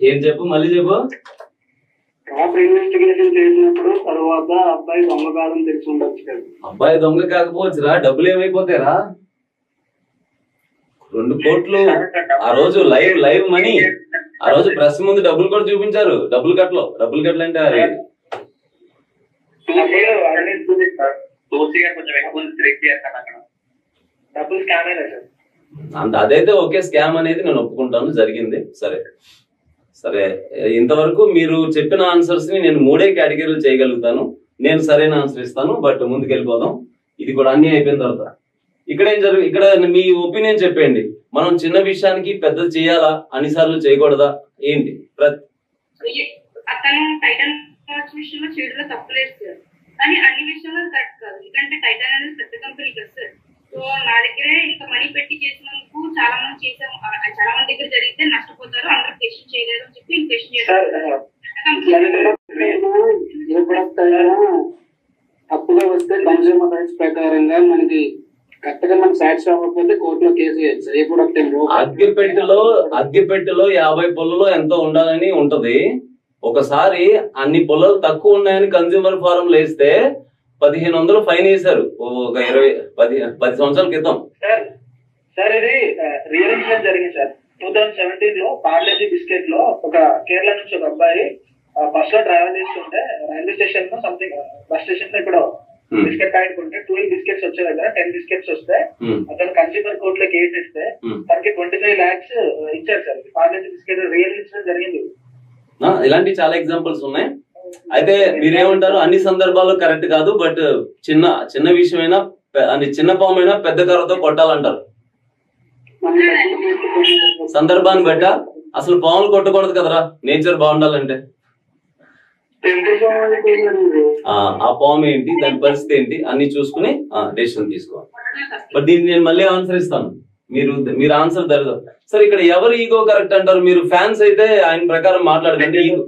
ఏం చెప్పు, మళ్ళీ చెప్పు. ప్రాపర్ ఇన్వెస్టిగేషన్ చేసినప్పుడు తర్వాత అబ్బాయి దొంగకాలని తెలిసి ఉండొచ్చు కదా. అబ్బాయి దొంగ కాకపోవచ్చురా, డబ్బులు ఏమైపోతాయిరా? 2 కోట్లు ఆ రోజు లైవ్ మనీ. ఆ రోజు ప్రెస్ ముందు డబ్బులు కూడా చూపించారు. డబ్బులు కట్టలు అంటే అదైతే ఓకే, స్కామ్ అనేది నేను ఒప్పుకుంటాను, జరిగింది. సరే ఇంతవరకు మీరు చెప్పిన ఆన్సర్స్ ని నేను 3 కేటగిరీలు చేయగలుగుతాను. నేను సరైన ఆన్సర్ ఇస్తాను, బట్ ముందుకు వెళ్ళిపోదాం. ఇది కూడా అన్ని అయిపోయిన తర్వాత ఇక్కడ మీ ఒపీనియన్ చెప్పండి. మనం చిన్న విషయానికి పెద్దది చేయాలా, అన్నిసార్లు చేయకూడదా, ఏంటి? అతను టైటన్ విషయంలో చేయడంలో తప్పలేదు సార్, కానీ అన్ని విషయంలో కరెక్ట్ కాదు. ఎందుకంటే టైటన్ అనేది పెద్ద కంపెనీ కదా సార్. సో నా దగ్గరే ఇంత మనీ పెట్టి చేసినందుకు చాలా మంది చేసాము, చాలా మంది దగ్గర జరిగితే నష్టపోతారు, అందరూ క్వశ్చన్ చేయలేదు అని చెప్పి క్వశ్చన్ చేస్తారు. తప్పుగా వస్తే కన్స్యూమర్ రైట్స్ ప్రకారంగా మనకి కరెక్ట్ గా మనకి సాటిస్ఫై అవ్వకపోతే కోర్టులో కేసు వేయచ్చు. ఏ ప్రొడక్ట్ అగ్గిపెట్టెలో 50 పుల్లలు ఎంతో ఉండాలని ఉంటది. ఒకసారి అన్ని పుల్లలు తక్కువ ఉన్నాయని కన్స్యూమర్ ఫారం లో వేస్తే 1500 ఫైన్ వేశారు ఒక 10 సంవత్సరాల క్రితం. సార్ ఇది రియల్ ఇన్సిడెంట్ జరిగింది సార్. 2017 లో పార్లేజీ బిస్కెట్ లో ఒక కేరళ నుంచి ఒక అబ్బాయి బస్ లో ట్రావెల్ చేస్తుంటే రైల్వే స్టేషన్ లో సంథింగ్ బస్ స్టేషన్ లో ఇక్కడ బిస్కెట్ ప్యాకెట్ ఉంటే 12 బిస్కెట్స్ వచ్చే దగ్గర 10 బిస్కెట్స్ వస్తే అతను కన్స్యూమర్ కోర్ట్ లో కేసు ఇస్తే తనకి 25 lakhs ఇచ్చారు sir. Parle-G biscuit real incident జరిగింది. ఇలాంటి చాలా ఎగ్జాంపుల్స్ ఉన్నాయి. అయితే మీరేమంటారు? అన్ని సందర్భాల్లో కరెక్ట్ కాదు, బట్ చిన్న విషయమైనా చిన్న పాము అయినా పెద్ద కర్రతో కొట్టాలంటారు. సందర్భాన్ని బట్ట అసలు పాములు కొట్టకూడదు కదరా, నేచర్ బాగుండాలంటే. ఆ పాము ఏంటి, దాని పరిస్థితి ఏంటి అన్ని చూసుకుని డెసిషన్ తీసుకోవాలి. బట్ దీన్ని నేను మళ్ళీ ఆన్సర్ ఇస్తాను. మీరు ఆన్సర్ దరిదాపు. సరే ఇక్కడ ఎవరు ఈగో కరెక్ట్ అంటారు? మీరు ఫ్యాన్స్ అయితే ఆయన ప్రకారం మాట్లాడకండి. ఈగో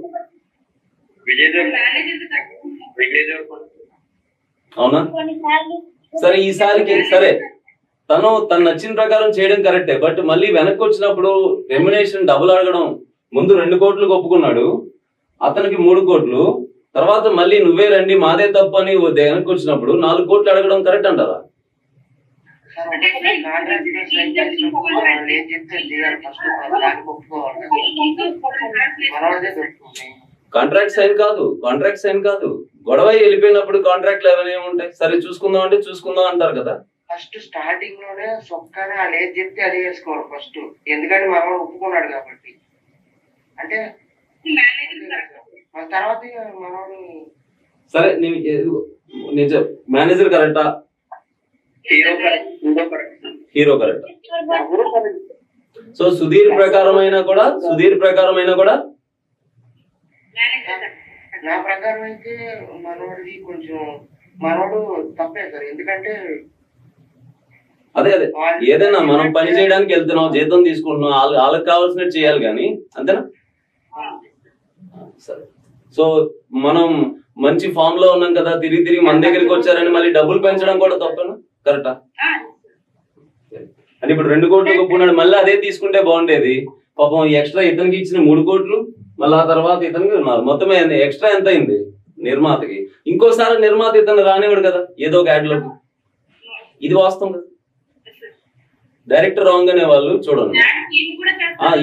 అవునా? సరే ఈసారికి సరే తను నచ్చిన ప్రకారం చేయడం కరెక్టే. బట్ మళ్ళీ వెనక్కి వచ్చినప్పుడు రెమ్యునేషన్ డబుల్ అడగడం, ముందు 2 కోట్లు ఒప్పుకున్నాడు, అతనికి 3 కోట్లు, తర్వాత మళ్ళీ నువ్వే రండి మాదే తప్పు అని వెనక్కి వచ్చినప్పుడు 4 కోట్లు అడగడం కరెక్ట్ అంటారా? కాంట్రాక్ట్ సైన్ కాదు, గొడవ వెళ్ళిపోయినప్పుడు కాంట్రాక్ట్లు ఏమైనా ఏముంటాయి? సరే చూసుకుందాం అంటే చూసుకుందాం అంటారు కదా. ఫస్ట్ స్టార్టింగ్ లోనే సొక్కనే వాళ్ళు ఏది చెప్తే అది చేసుకోవాలి ఫస్ట్, ఎందుకంటే మనోడు ఒప్పుకున్నాడు కాబట్టి. అంటే తర్వాత మనోడు సరే నేను మేనేజర్ కరెక్టా, హీరో కరెక్టా? సో సుధీర్ ప్రకారం అయినా కూడా నా ప్రకారం అయితే మనోడిది కొంచెం మనోడు తప్పే సార్. ఎందుకంటే అదే ఏదైనా మనం పని చేయడానికి వెళ్తున్నాం, జీతం తీసుకుంటున్నాం, వాళ్ళకి కావాల్సినట్టు చేయాలి కానీ, అంతేనా? సరే, సో మనం మంచి ఫామ్ లో ఉన్నాం కదా, తిరిగి మన దగ్గరికి వచ్చారని మళ్ళీ డబ్బులు పెంచడం కూడా తప్పేనా? కరెక్టా? అని ఇప్పుడు 2 కోట్లు ఒప్పుకున్నాడు, మళ్ళీ అదే తీసుకుంటే బాగుండేది. పాపం ఎక్స్ట్రా ఇతనికి ఇచ్చిన 3 కోట్లు, మళ్ళీ ఆ తర్వాత ఇతనికి ఉన్నారు, మొత్తం ఎక్స్ట్రా ఎంత అయింది నిర్మాతకి? ఇంకోసారి నిర్మాత ఇతను రానివాడు కదా ఏదో ఒక యాడ్ లోకి. ఇది వాస్తవం కదా. డైరెక్టర్ రాంగ్ అనే వాళ్ళు చూడండి,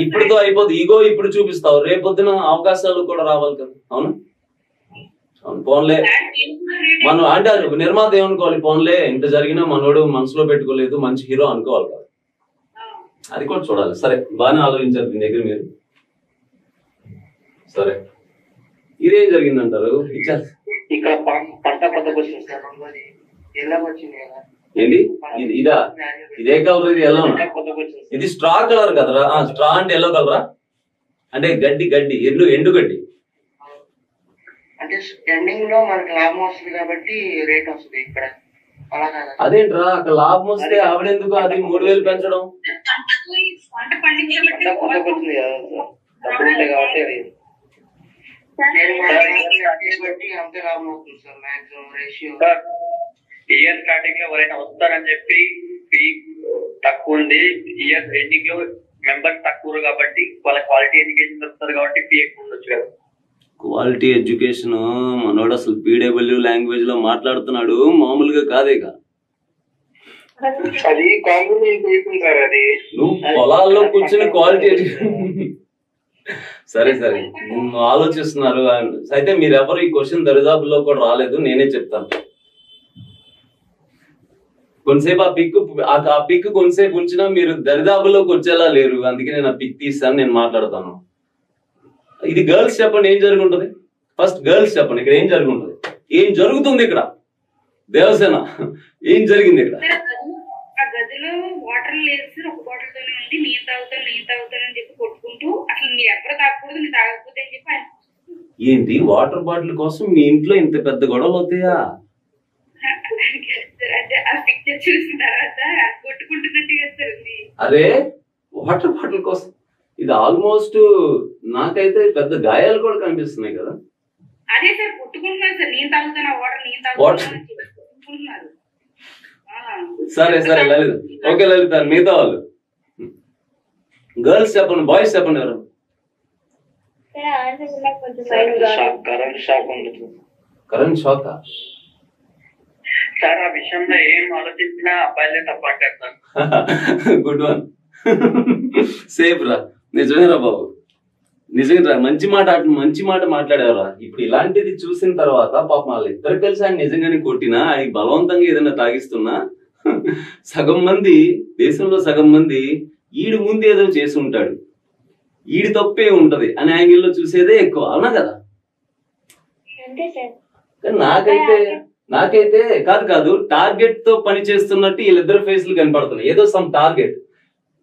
ఇప్పుడుతో అయిపోదు, ఈగో ఇప్పుడు చూపిస్తావు, రేపొద్దున అవకాశాలు కూడా రావాలి కదా. అవును అవును, పోన్లే మనం అంటే నిర్మాత ఏమనుకోవాలి, పోన్లే ఇంత జరిగినా మనోడు మనసులో పెట్టుకోలేదు, మంచి హీరో అనుకోవాలి కదా. అది కూడా చూడాలి. సరే, బాగానే ఆలోచించారు దీని దగ్గర మీరు. సరే, ఇదేం జరిగిందంటారు? ఇక్కడ పంట కొత్తకు వచ్చింది సార్, వచ్చింది కదా. ఏంటి ఇదా? ఇదే కలర్, ఇది ఎల్లో. ఇది స్ట్రా కలర్ కదరా? స్ట్రా అంటే ఎల్లో కలరా? అంటే గడ్డి ఎండు గడ్డి. అంటే ఎండింగ్ లో మనకి లాభం వస్తుంది కాబట్టి రేట్ వస్తుంది ఇక్కడ. అదేంట్రా అక్కడ లాభం వస్తే ఆవిడెందుకు అది 3000 పెంచడం? అంతే లాభం అవుతుంది sir maximum ratio. Year starting లో ఎవరైనా వస్తారని చెప్పి ఫీ తక్కువ ఉంది, ఇయర్ ఎండింగ్ లో మెంబర్స్ తక్కువ కాబట్టి వాళ్ళ క్వాలిటీ ఎడ్యుకేషన్ దొరుకుతారు కాబట్టి ఫీ ఎక్కువ ఉండొచ్చు కదా. క్వాలిటీ ఎడ్యుకేషన్ మనోడు అసలు పీడబ్ల్యూ లాంగ్వేజ్ లో మాట్లాడుతున్నాడు, మామూలుగా కాదేగా. అది అది నువ్వు పొలాల్లో కూర్చుని క్వాలిటీ ఎడ్యుకేషన్. సరే ఆలోచిస్తున్నారు అయితే మీరెవరు ఈ క్వశ్చన్ దరిదాపుల్లో కూడా రాలేదు, నేనే చెప్తాను. కొంతసేపు ఆ పిక్ కొంతసేపు ఉంచినా మీరు దరిదాపుల్లోకి వచ్చేలా లేరు, అందుకే నేను ఆ పిక్ తీస్తాను, నేను మాట్లాడతాను. ఇది గర్ల్స్ చెప్పండి, ఏం జరుగుంటది? ఫస్ట్ గర్ల్స్ చెప్పండి, ఇక్కడ ఏం జరుగుంటది? ఏం జరుగుతుంది ఇక్కడ? దేవసేన ఏం జరిగింది ఇక్కడ? గదిలో వాటర్ లేదు సార్, ఒక బాటిల్ తోనే ఉంది, నేను తాగుతాను అని చెప్పి కొట్టుకుంటూ, అసలు మీరు ఎప్పుడు తాగకూడదు, మీరు తాగకపోతే అని చెప్పి ఆయన. ఏంటి వాటర్ బాటిల్ కోసం మీ ఇంట్లో ఇంత పెద్ద గొడవలు అవుతాయా? చూసిన తర్వాత కొట్టుకుంటున్నట్టుగా సార్. అరే వాటర్ బాటిల్ కోసం ఇది ఆల్మోస్ట్ నాకైతే పెద్ద గాయాలు కూడా కనిపిస్తున్నాయి కదా. అదే సార్ కొట్టుకుంటున్నారు సార్, నేను తాగుతాను వాటర్ కొట్టుకుంటున్నారు. సరే లలిత, ఓకే లలిత, మిగతా వాళ్ళు గర్ల్స్ చెప్పండి, బాయ్స్ చెప్పండి. ఎవరు? Current shock sir? ఆ విషయంలో ఏం ఆలోచించినా అబ్బాయిలే తప్ప అంటారు సార్. గుడ్ వన్, సేఫ్ రా. నిజమేరా బాబు, నిజంగా మంచి మాట మాట్లాడారా. ఇప్పుడు ఇలాంటిది చూసిన తర్వాత పాపం వాళ్ళు ఇద్దరు కలిసి ఆయన నిజంగానే కొట్టినా, ఆయనకి బలవంతంగా ఏదైనా తాగిస్తున్నా, సగం మంది దేశంలో సగం మంది ఈడు ముందు ఏదో చేసి ఉంటాడు, ఈడి తప్పే ఉంటది అనే యాంగిల్లో చూసేదే ఎక్కువ. అవునా కదా? నాకైతే కాదు టార్గెట్ తో పని చేస్తున్నట్టు వీళ్ళిద్దరు ఫేస్లు కనపడుతున్నాయి. ఏదో సమ్ టార్గెట్,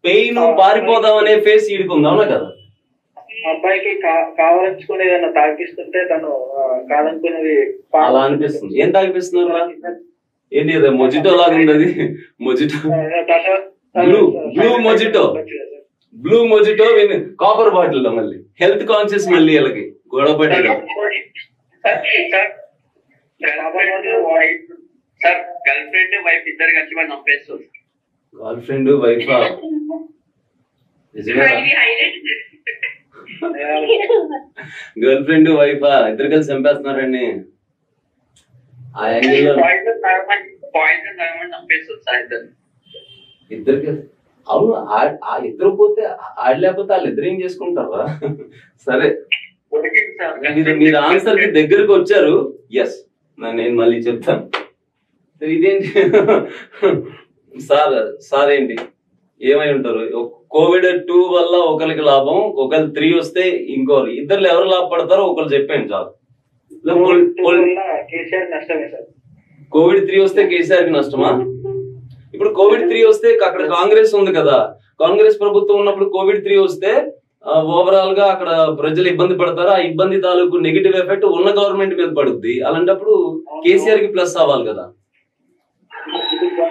పెయిన్ పారిపోదాం అనే ఫేస్ ఈడుకుంది. అవునా కదా? అబ్బాయికి కావాలనుకుని ఏదైనా తాగిస్తుంటే తను కాదనుకునేది అలా అనిపిస్తుంది. ఏం తాగిపిస్తున్నారు? ఏంటి మొజిటో లాగా ఉంది అది? Mojito blue mojito copper bottle లో మళ్ళీ హెల్త్ కాన్షియస్ మళ్ళీ వీళ్ళకి గొడవ పడి గర్ల్ ఫ్రెండ్ వైఫ్ ఇద్దరు కలిసి వాడిని చంపేస్తుంది. గర్ల్ ఫ్రెండ్ వైఫా? గర్ల్ ఫ్రెండ్ వైఫా ఇద్దరు కలిసి చంపేస్తున్నారండి. ఆ యాంగిల్ లో ఇద్దరు అవును. ఆ ఇద్దరు పోతే ఆడలేకపోతే వాళ్ళు ఇద్దరు ఏం చేసుకుంటారా? సరే, మీరు ఆన్సర్ కి దగ్గరకు వచ్చారు. ఎస్, నేను మళ్ళీ చెప్తాను. ఇదేంటి సార్ ఏంటి ఏమై ఉంటారు? COVID-2 వల్ల ఒకరికి లాభం, ఒకరు 3 వస్తే ఇంకోరు, ఇద్దరు ఎవరు లాభపడతారో ఒకరు చెప్పండి చాలు. COVID-3 వస్తే కేసీఆర్ కి నష్టమా? ఇప్పుడు COVID-3 వస్తే అక్కడ కాంగ్రెస్ ఉంది కదా, కాంగ్రెస్ ప్రభుత్వం ఉన్నప్పుడు COVID-3 వస్తే ఓవరాల్ గా అక్కడ ప్రజలు ఇబ్బంది పడతారు. ఆ ఇబ్బంది తాలూకు నెగిటివ్ ఎఫెక్ట్ ఉన్న గవర్నమెంట్ మీద పడుద్ది. అలాంటప్పుడు కేసీఆర్ కి ప్లస్ అవ్వాలి కదా.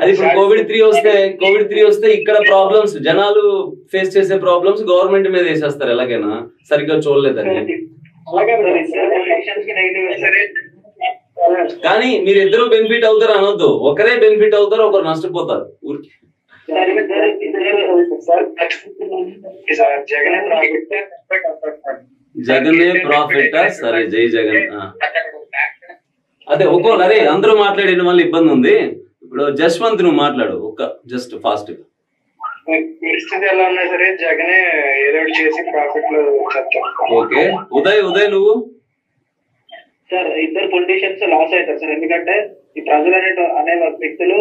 అది ఇప్పుడు COVID-3 వస్తే ఇక్కడ ప్రాబ్లమ్స్, జనాలు ఫేస్ చేసే ప్రాబ్లమ్స్ గవర్నమెంట్ మీద వేసేస్తారు ఎలాగైనా, సరిగ్గా చూడలేదని. కానీ మీరిద్దరూ బెనిఫిట్ అవుతారు అనొద్దు. ఒకరే బెనిఫిట్ అవుతారు, ఒకరు నష్టపోతారు. ఊరికి జగనే ప్రాఫిట్. సరే, జై జగన్. అదే ఒక్కోళ్ళు, అరే అందరూ మాట్లాడిన వల్ల ఇబ్బంది ఉంది. ఇప్పుడు జస్వంత్ నువ్వు మాట్లాడు, జస్ట్ ఫాస్ట్ గా. పరిస్థితి ఎలా ఉన్నా సరే జగనే ఏదో చేసి ప్రాఫిట్ లో. ఓకే, ఉదయ్ నువ్వు. సార్, ఇద్దరు పొలిటీషియన్స్ లాస్ అవుతారు సార్. ఎందుకంటే ఈ ప్రజలు అనే వ్యక్తులు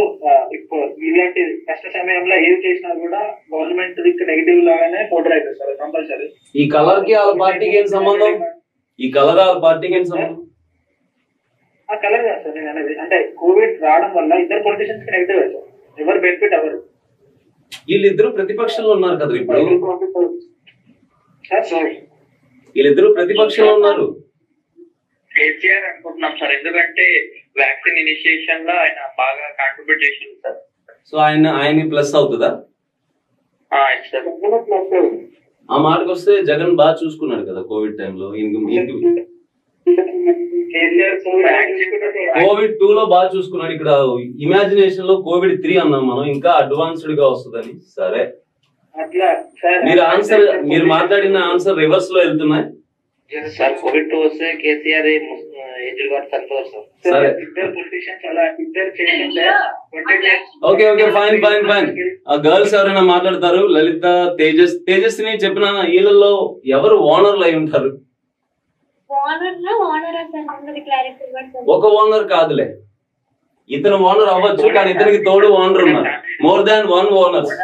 ఇలాంటి కష్ట సమయంలో ఏది చేసినా కూడా గవర్నమెంట్ దిక్కు నెగిటివ్ లాగానే పోటీ అవుతారు సార్ కంపల్సరీ. ఈ కలర్ కి వాళ్ళ పార్టీకి ఏం సంబంధం? ఈ కలర్ వాళ్ళ పార్టీకి ఏం సంబంధం? ఆ కలర్ కాదు సార్ నేను అనేది. అంటే కోవిడ్ రావడం వల్ల ఇద్దరు పొలిటీషియన్స్ కి నెగిటివ్ అవుతారు, ఎవరు బెనిఫిట్ అవ్వరు. వీళ్ళిద్దరు ప్రతిపక్షంలో ఉన్నారు కదా ఇప్పుడు. వీళ్ళిద్దరు ప్రతిపక్షంలో ఉన్నారు. కేసీఆర్ అనుకుంటున్నాం సార్, ఎందుకంటే వ్యాక్సిన్ ఇనిషియేషన్ లో ఆయన బాగా కాంట్రిబ్యూట్ చేసింది సార్. సో ఆయన ప్లస్ అవుతుందా? ఆ మాటకు వస్తే జగన్ బాగా చూసుకున్నాడు కదా కోవిడ్ టైంలో. COVID-2 లో బాగా చూసుకున్నాడు. ఇక్కడ ఇమాజినేషన్ లో COVID-3 అన్నాం మనం, ఇంకా అడ్వాన్స్డ్ గా వస్తుందని. సరే, మీరు మాట్లాడిన ఆన్సర్ రివర్స్ లో వెళ్తున్నాయి సార్. COVID-2 వస్తే కేసీఆర్ సరే, ఓకే ఫైన్. ఆ గర్ల్స్ ఎవరైనా మాట్లాడతారు? లలిత, తేజస్విని చెప్పిన వీళ్ళలో ఎవరు ఓనర్లు అయి ఉంటారు? ఒక ఓనర్ కాదులే, ఇతను ఓనర్ అవ్వచ్చు, కానీ ఇతనికి తోడు ఓనర్ ఉన్నారు. More than 1 owners.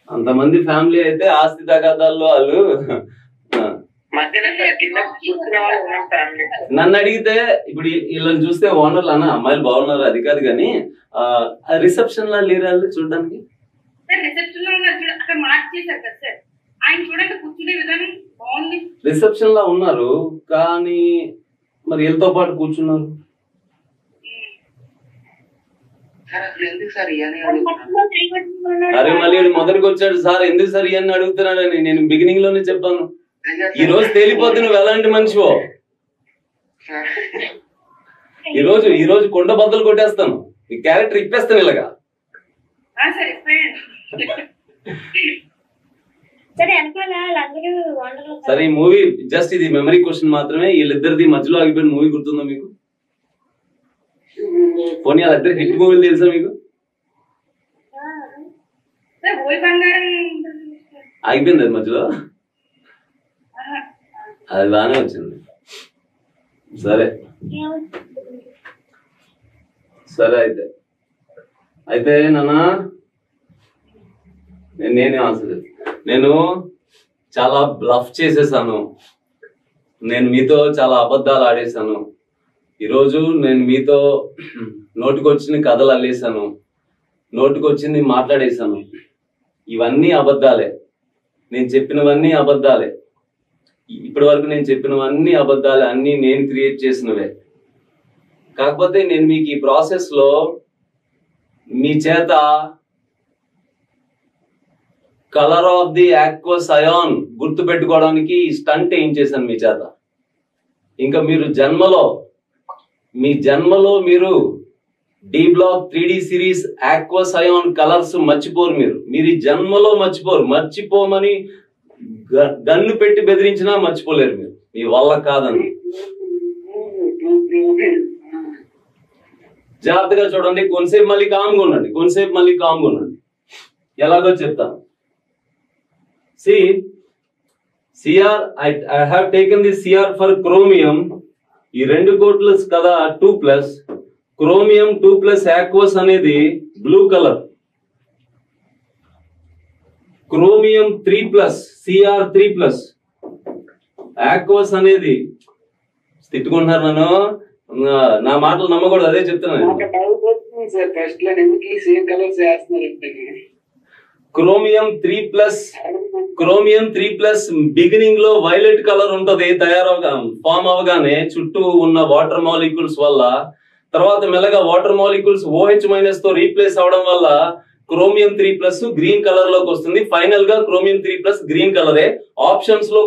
అంతమంది ఫ్యామిలీ అయితే ఆస్తి తగాదాల్లో వాళ్ళు. నన్ను అడిగితే ఇప్పుడు వీళ్ళని చూస్తే ఓనర్లు అన్న, అమ్మాయిలు బాగున్నారు అది కాదు, కానీ రిసెప్షన్ లా లేరు వాళ్ళు చూడడానికి. రిసెప్షన్ లా ఉన్నారు, కానీ మరి వీళ్ళతో పాటు కూర్చున్నారు. అరే మళ్ళీ మొదటికి వచ్చాడు సార్, ఎందుకు సార్ ఇవన్నీ అడుగుతున్నాడని నేను బిగినింగ్ లోనే చెప్పాను. ఈ రోజు తేలిపోతే నువ్వు ఎలాంటి మనిషివో. ఈ రోజు కొండ బద్దలు కొట్టేస్తాను, నీ క్యారెక్టర్ ఇప్పేస్తాను ఇలాగా. సరే, ఈ మూవీ జస్ట్ ఇది మెమరీ క్వశ్చన్ మాత్రమే. వీళ్ళిద్దరిది మధ్యలో ఆగిపోయిన మూవీ గుర్తుందా మీకు? పోనీ వాళ్ళిద్దరు హిట్ మూవీలు తెలుసా మీకు? ఆగిపోయింది అది మధ్యలో, అది బాగానే వచ్చింది. సరే అయితే నాన్న నేనే ఆన్సర్. నేను చాలా బ్లఫ్ చేసేసాను, నేను మీతో చాలా అబద్ధాలు ఆడేశాను. ఈరోజు నేను మీతో నోటికొచ్చిన కథలు అల్లేసాను, నోటికొచ్చింది మాట్లాడేశాను. ఇవన్నీ అబద్ధాలే, నేను చెప్పినవన్నీ అబద్ధాలే. ఇప్పటి వరకు నేను చెప్పినవన్నీ అబద్ధాలే, అన్నీ నేను క్రియేట్ చేసినవే. కాకపోతే నేను మీకు ఈ ప్రాసెస్ లో మీ చేత colour of the aqueous ion గుర్తు పెట్టుకోవడానికి స్టంట్ ఏం చేశాను మీ చేత. ఇంకా మీరు మీ జన్మలో మీరు D block 3D series aqueous ion colours మర్చిపోరు. మీరు ఈ జన్మలో మర్చిపోమని గన్ను పెట్టి బెదిరించినా మర్చిపోలేరు. మీరు మీ వల్ల కాదని జాగ్రత్తగా చూడండి. కొంతసేపు మళ్ళీ కామ్గా ఉండండి. ఎలాగో చెప్తాను. CR I have taken the CR for chromium. ఈ 2 కోట్లు కదా 2+, క్రోమియం 2+ ఆక్వస్ అనేది blue colour, chromium 3+, CR 3+, aqueous అనేది. తిట్టుకుంటున్నారు నన్ను, నా మాటలు నమ్మకూడదు, అదే చెప్తున్నాను. క్రోమియం 3+ బిగినింగ్ లో వైలెట్ కలర్ ఉంటది, ఫామ్ అవగానే చుట్టూ ఉన్న వాటర్ మాలిక్యూల్స్ వల్ల. తర్వాత మెల్లగా వాటర్ మాలిక్యూల్స్ OH- తో రీప్లేస్ అవడం వల్ల క్రోమియం 3+ గ్రీన్ కలర్ లోకి వస్తుంది. ఫైనల్ గా క్రోమియం 3+ గ్రీన్ కలరే. ఆప్షన్స్ లో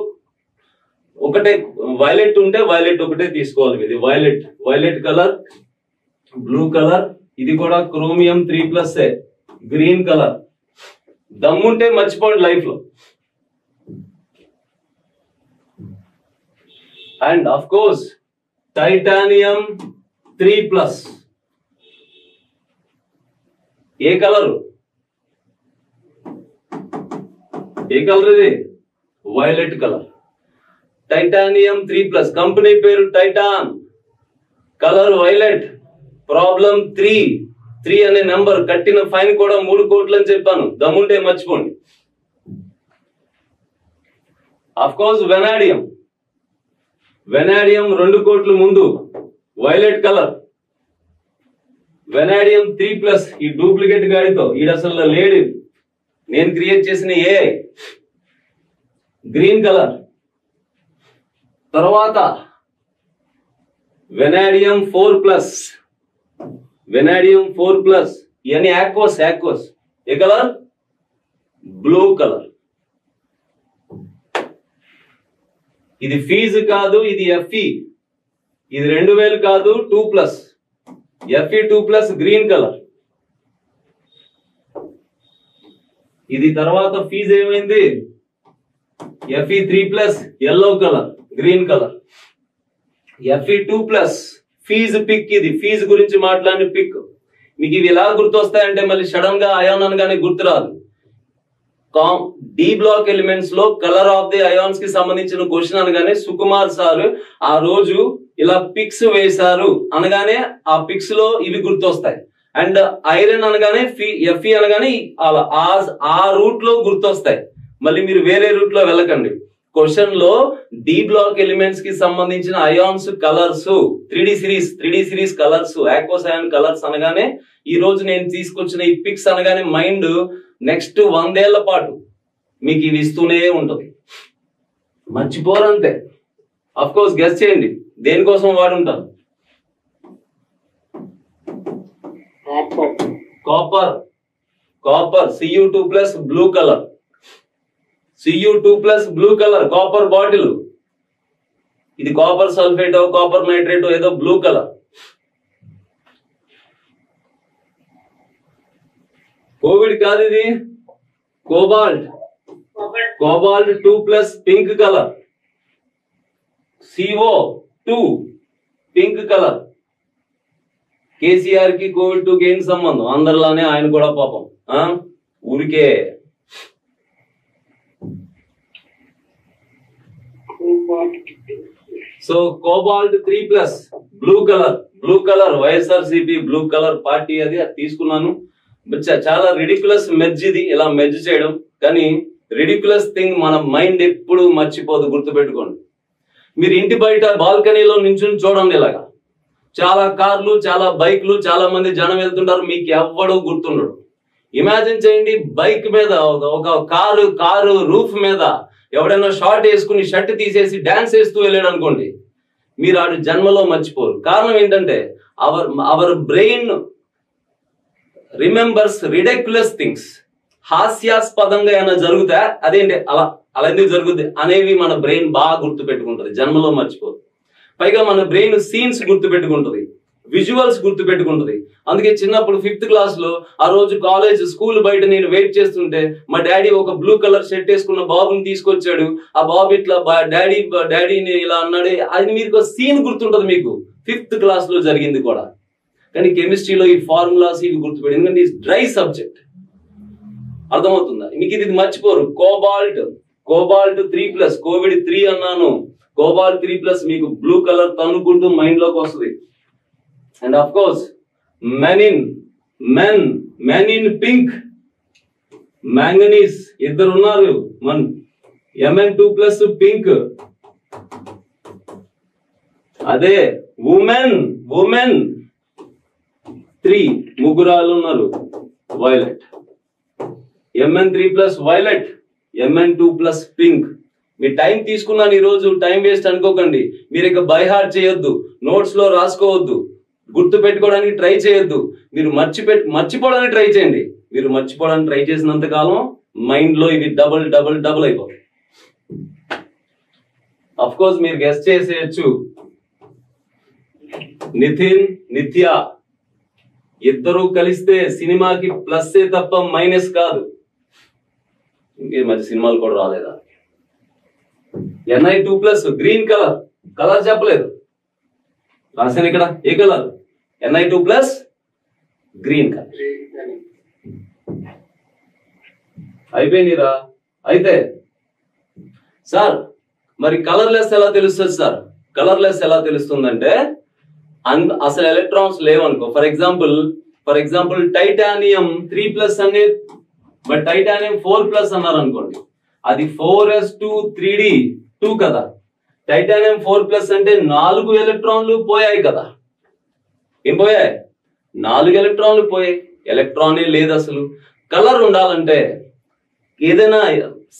ఒకటే వైలెట్ ఉంటే వైలెట్ ఒకటే తీసుకోవాలి. ఇది వైలెట్ కలర్, బ్లూ కలర్. ఇది కూడా క్రోమియం 3+ గ్రీన్ కలర్. దమ్ముంటే మర్చిపోండి లైఫ్ లో. And of course titanium 3+. ఏ కలర్ ఇది? Violet colour. టైటానియం 3+, కంపెనీ పేరు టైటాన్, కలర్ వైలెట్, ప్రాబ్లం 3 అనే నెంబర్, కట్టిన ఫైన్ కూడా 3 కోట్లు అని చెప్పాను. దమ్ముంటే మర్చిపోండి. ఆఫ్ కోర్స్ వెనాడియం 2 కోట్లు ముందు, వైలెట్ కలర్. వెనాడియం 3+, ఈ డూప్లికేట్ గాడితో ఈడ అసలు లేడు, నేను క్రియేట్ చేసిన AI, గ్రీన్ కలర్. తర్వాత వెనాడియం 4+, ఇవన్నీ ఆక్వస్. ఏ కలర్? Blue colour. ఇది ఫీజు కాదు, ఇది FE. ఇది 2000 కాదు, 2+, FE 2+ గ్రీన్ కలర్. ఇది తర్వాత ఫీజు ఏమైంది? FE 3+ yellow colour, green colour. FE 2+ ఫీజు పిక్. ఇది ఫీజు గురించి మాట్లాడిన పిక్. మీకు ఇవి ఎలా గుర్తొస్తాయంటే మళ్ళీ సడన్ గా అయాన్ అనగానే గుర్తురాదు. డి బ్లాక్ ఎలిమెంట్స్ లో కలర్ ఆఫ్ ది అయాన్స్ కి సంబంధించిన క్వశ్చన్ అనగానే సుకుమార్ సార్ ఆ రోజు ఇలా పిక్స్ వేశారు అనగానే ఆ పిక్స్ లో ఇవి గుర్తొస్తాయి. అండ్ ఐరన్ అనగానే FE అనగానే ఆ రూట్ లో గుర్తొస్తాయి. మళ్ళీ మీరు వేరే రూట్ లో వెళ్ళకండి. క్వశ్చన్ లో డి బ్లాక్ ఎలిమెంట్స్ కి సంబంధించిన ions colours 3D series colours, aqueous ion colours అనగానే ఈ రోజు నేను తీసుకొచ్చిన ఈ పిక్స్ అనగానే మైండ్ నెక్స్ట్ 100 ఏళ్ల పాటు మీకు ఇవి ఇస్తూనే ఉంటది. మర్చిపోరంతే. అఫ్ కోర్స్ గెస్ చేయండి దేనికోసం వాడుంటారు. Copper Cu2+ blue colour, Cu2+ blue colour, copper bottle. ఇది కాపర్ సల్ఫేట్, కాపర్ నైట్రేట్, ఏదో బ్లూ కలర్. కోవిడ్ కాదు ఇది, cobalt 2+ pink colour, CO2 pink colour. KCR కి కోవిడ్ 2 కి ఏంటి సంబంధం? అందరిలానే ఆయన కూడా పాపం ఊరికే. So cobalt 3+ blue colour YSRCP blue colour party అది తీసుకున్నాను. చాలా రిడిక్యులస్ మెర్జ్ ఇది, ఇలా మెర్జ్ చేయడం. కానీ రిడిక్యులస్ థింగ్ మన మైండ్ ఎప్పుడు మర్చిపోదు, గుర్తుపెట్టుకోండి. మీరు ఇంటి బయట బాల్కనీలో నించుని చూడండి. ఇలాగా చాలా కార్లు, చాలా బైక్లు, చాలా మంది జనం వెళ్తుంటారు, మీకు ఎవ్వడూ గుర్తుండడు. ఇమాజిన్ చేయండి, బైక్ మీద ఒక కారు రూఫ్ మీద ఎవడైనా షార్ట్ వేసుకుని షర్ట్ తీసేసి డాన్స్ వేస్తూ వెళ్ళాడు అనుకోండి, మీరు ఆడు జన్మలో మర్చిపోరు. కారణం ఏంటంటే our brain remembers ridiculous things. హాస్యాస్పదంగా ఏమైనా జరుగుతా అదేంటి అలా ఎందుకు జరుగుద్ది అనేవి మన బ్రెయిన్ బాగా గుర్తు పెట్టుకుంటది, జన్మలో మర్చిపోదు. పైగా మన బ్రెయిన్ సీన్స్ గుర్తు పెట్టుకుంటది, విజువల్స్ గుర్తు పెట్టుకుంటది. అందుకే చిన్నప్పుడు 5th క్లాస్ లో ఆ రోజు స్కూల్ బయట నేను వెయిట్ చేస్తుంటే మా డాడీ ఒక బ్లూ కలర్ షర్ట్ వేసుకున్న బాబుని తీసుకొచ్చాడు. ఆ బాబు ఇట్లా డాడీని ఇలా అన్నాడు. అది మీకు సీన్ గుర్తుంటది, మీకు 5th క్లాస్ లో జరిగింది కూడా. కానీ కెమిస్ట్రీలో ఈ ఫార్ములాస్ ఇవి గుర్తుపెట్టి, ఎందుకంటే ఇది డ్రై సబ్జెక్ట్. అర్థమవుతుందా మీకు? ఇది మర్చిపోరు. కోబాల్ట్ 3+, కోవిడ్ 3 అన్నాను. కోబాల్ట్ 3+ మీకు బ్లూ కలర్ తనుకుంటూ మైండ్ లోకి వస్తుంది. And of course men in pink, manganese ఇద్దరు ఉన్నారు. Mn2+ pink. అదే ఉమెన్ 3 ముగ్గురాలు ఉన్నారు. Violet. Mn3+ violet, Mn2+ pink. మీ టైం తీసుకున్నాను ఈరోజు, టైం వేస్ట్ అనుకోకండి. మీరు ఇక బై హార్ట్ చేయొద్దు, నోట్స్ లో రాసుకోవద్దు, గుర్తు పెట్టుకోవడానికి ట్రై చేయొద్దు. మీరు మర్చిపోవడానికి ట్రై చేయండి. మీరు మర్చిపోవడానికి ట్రై చేసినంత కాలం మైండ్ లో ఇవి డబుల్ అయిపోతాయి. అఫ్ కోర్స్ మీరు గెస్ట్ చేసేయచ్చు. నితిన్, నిత్య ఇద్దరు కలిస్తే సినిమాకి ప్లస్ తప్ప మైనస్ కాదు. ఇంకే మధ్య సినిమాలు కూడా రాలేదా? Ni2+ గ్రీన్ కలర్ చెప్పలేదు, రాశాను ఇక్కడ. ఏ కలర్? Ni2+ green colour. అయిపోయినరా? అయితే సార్ మరి కలర్లెస్ ఎలా తెలుస్తుంది సార్? కలర్లెస్ ఎలా తెలుస్తుందంటే అసలు ఎలక్ట్రాన్స్ లేవనుకో. ఫర్ ఎగ్జాంపుల్ టైటానియం 3+ అనే, బట్ టైటానియం 4+ అన్నారు అనుకోండి, అది 4s2 3d2 కదా. టైటానియం 4+ అంటే 4 ఎలక్ట్రాన్లు పోయాయి కదా. ఏం పోయాయి? 4 ఎలక్ట్రాన్లు పోయాయి. ఎలక్ట్రానే లేదు అసలు. కలర్ ఉండాలంటే, ఏదైనా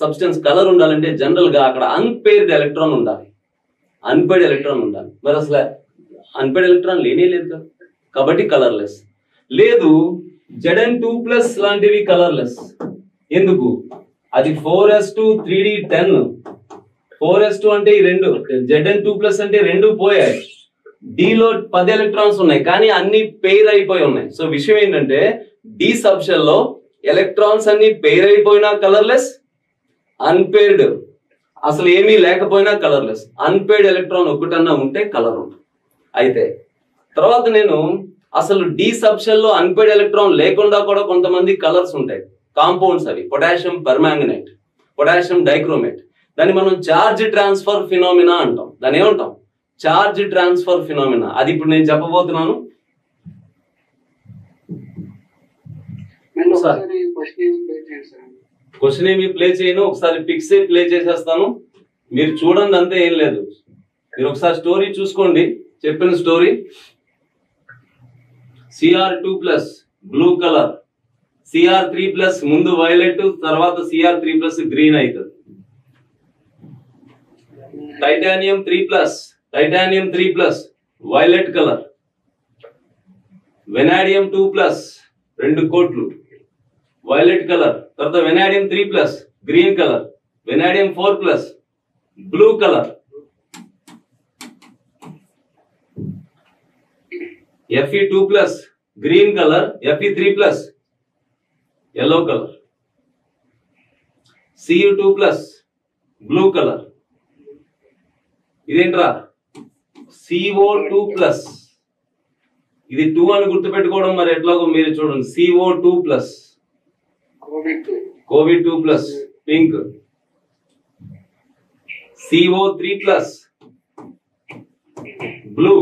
సబ్స్టెన్స్ కలర్ ఉండాలంటే జనరల్ గా అక్కడ అన్పేర్డ్ ఎలక్ట్రాన్ ఉండాలి. మరి అసలు అన్పేర్డ్ ఎలక్ట్రాన్ లేనే లేదు కదా, కాబట్టి కలర్లెస్. లేదు Zn2+ లాంటివి కలర్లెస్. ఎందుకు? అది 4s2 3d10. 4s2 అంటే ఈ రెండు, Zn2+ అంటే 2 పోయాయి. డిలో 10 ఎలక్ట్రాన్స్ ఉన్నాయి, కానీ అన్ని పెయిర్ అయిపోయి ఉన్నాయి. సో విషయం ఏంటంటే డి సబ్షెల్ లో ఎలక్ట్రాన్స్ అన్ని పెయిర్ అయిపోయినా కలర్లెస్, అన్పేర్డ్ అసలు ఏమీ లేకపోయినా కలర్లెస్. అన్పేర్డ్ ఎలక్ట్రాన్ ఒకటన్నా ఉంటే కలర్ ఉంటుంది. అయితే తర్వాత నేను అసలు డి సబ్షెల్ లో అన్పేర్డ్ ఎలక్ట్రాన్ లేకుండా కూడా కొంతమంది కలర్స్ ఉంటాయి, కాంపౌండ్స్. అవి పొటాషియం పర్మాంగనేట్, పొటాషియం డైక్రోమేట్. దాన్ని మనం చార్జ్ ట్రాన్స్ఫర్ ఫినామినా అంటాం. దాన్ని ఏమంటాం? Charge transfer phenomena. అది ఇప్పుడు నేను చెప్పబోతున్నాను. క్వశ్చన్ ఏమి ప్లే చేయను, ఒకసారి పిక్స్ ప్లే చేసేస్తాను. మీరు చూడండి, అంతే, ఏం లేదు. మీరు ఒకసారి స్టోరీ చూసుకోండి, చెప్పిన story. Cr2+ blue colour, Cr3+ ముందు వైలెట్, తర్వాత Cr3+ గ్రీన్ అవుతుంది. Titanium 3+ violet colour. వెనాడియం 2+ 2 కోట్లు వైలెట్ కలర్. తర్వాత vanadium 3+ green colour. Vanadium 4+ blue colour. Fe2+ green colour. Fe3+ yellow colour. Cu2+ blue colour. ఇదేంట్రా? CO2+. ఇది 2 అని గుర్తుపెట్టుకోవడం మరి ఎట్లాగో మీరు చూడండి. CO2+, COVID2+ pink. CO3+ blue.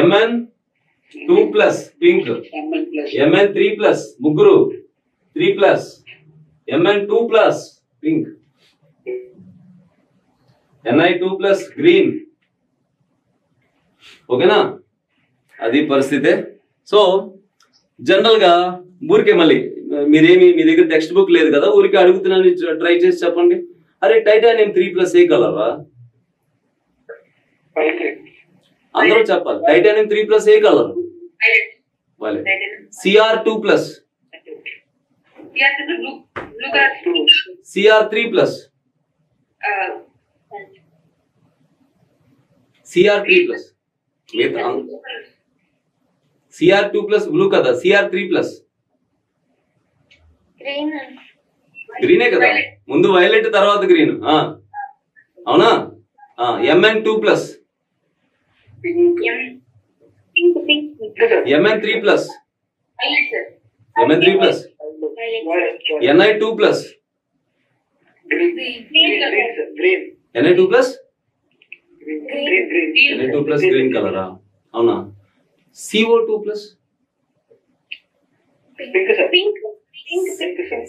Mn2+ pink. Mn3+ ముగ్గురు 3+. Mn2+ pink. Ni2+ green. ఓకేనా? అది పరిస్థితే. సో జనరల్ గా ఊరికే మళ్ళీ మీరేమి, మీ దగ్గర టెక్స్ట్ బుక్ లేదు కదా, ఊరికే అడుగుతున్నాను, ట్రై చేసి చెప్పండి. అరే టైటానియం 3+ ఏ కలర్ రా? అందరూ చెప్పాలి. టైటానియం 3+ ఏ colour? Violet. Cr2+. Cr3+. Cr3+. Cr2+ blue కదా, Cr3+. గ్రీనే కదా, ముందు వైలెట్ తర్వాత గ్రీన్. అవునా? Mn2+. Mn3+. Mn3+. Ni2+. Ni2+. Ni2+ green కలరా? అవునా? CO2+.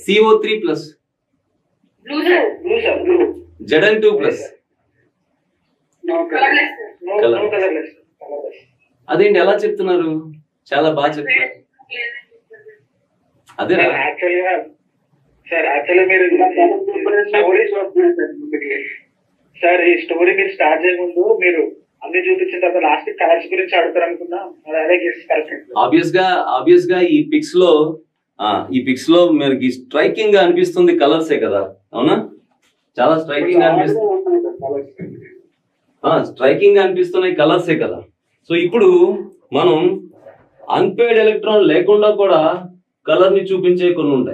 CO3+. Zn2+. అదేంటి ఎలా చెప్తున్నారు? చాలా బాగా చెప్తున్నారు. అదే యాక్చువల్గా మీరు సార్ ఈ స్టోరీ మీరు స్టార్ట్ చేయముందు మీరు అన్ని చూపించిన తర్వాత లాస్ట్ కలర్స్ గురించి అడుగుతారు అనుకున్నా. అదే ఆబ్వియస్ గా ఈ పిక్స్ లో మనకి స్ట్రైకింగ్ గా అనిపిస్తుంది కలర్సే కదా. అవునా? చాలా స్ట్రైకింగ్ గా అనిపిస్తున్నాయి కలర్సే కదా. సో ఇప్పుడు మనం అన్పేడ్ ఎలక్ట్రాన్ లేకుండా కూడా కలర్ ని చూపించే కొన్ని ఉంటాయి.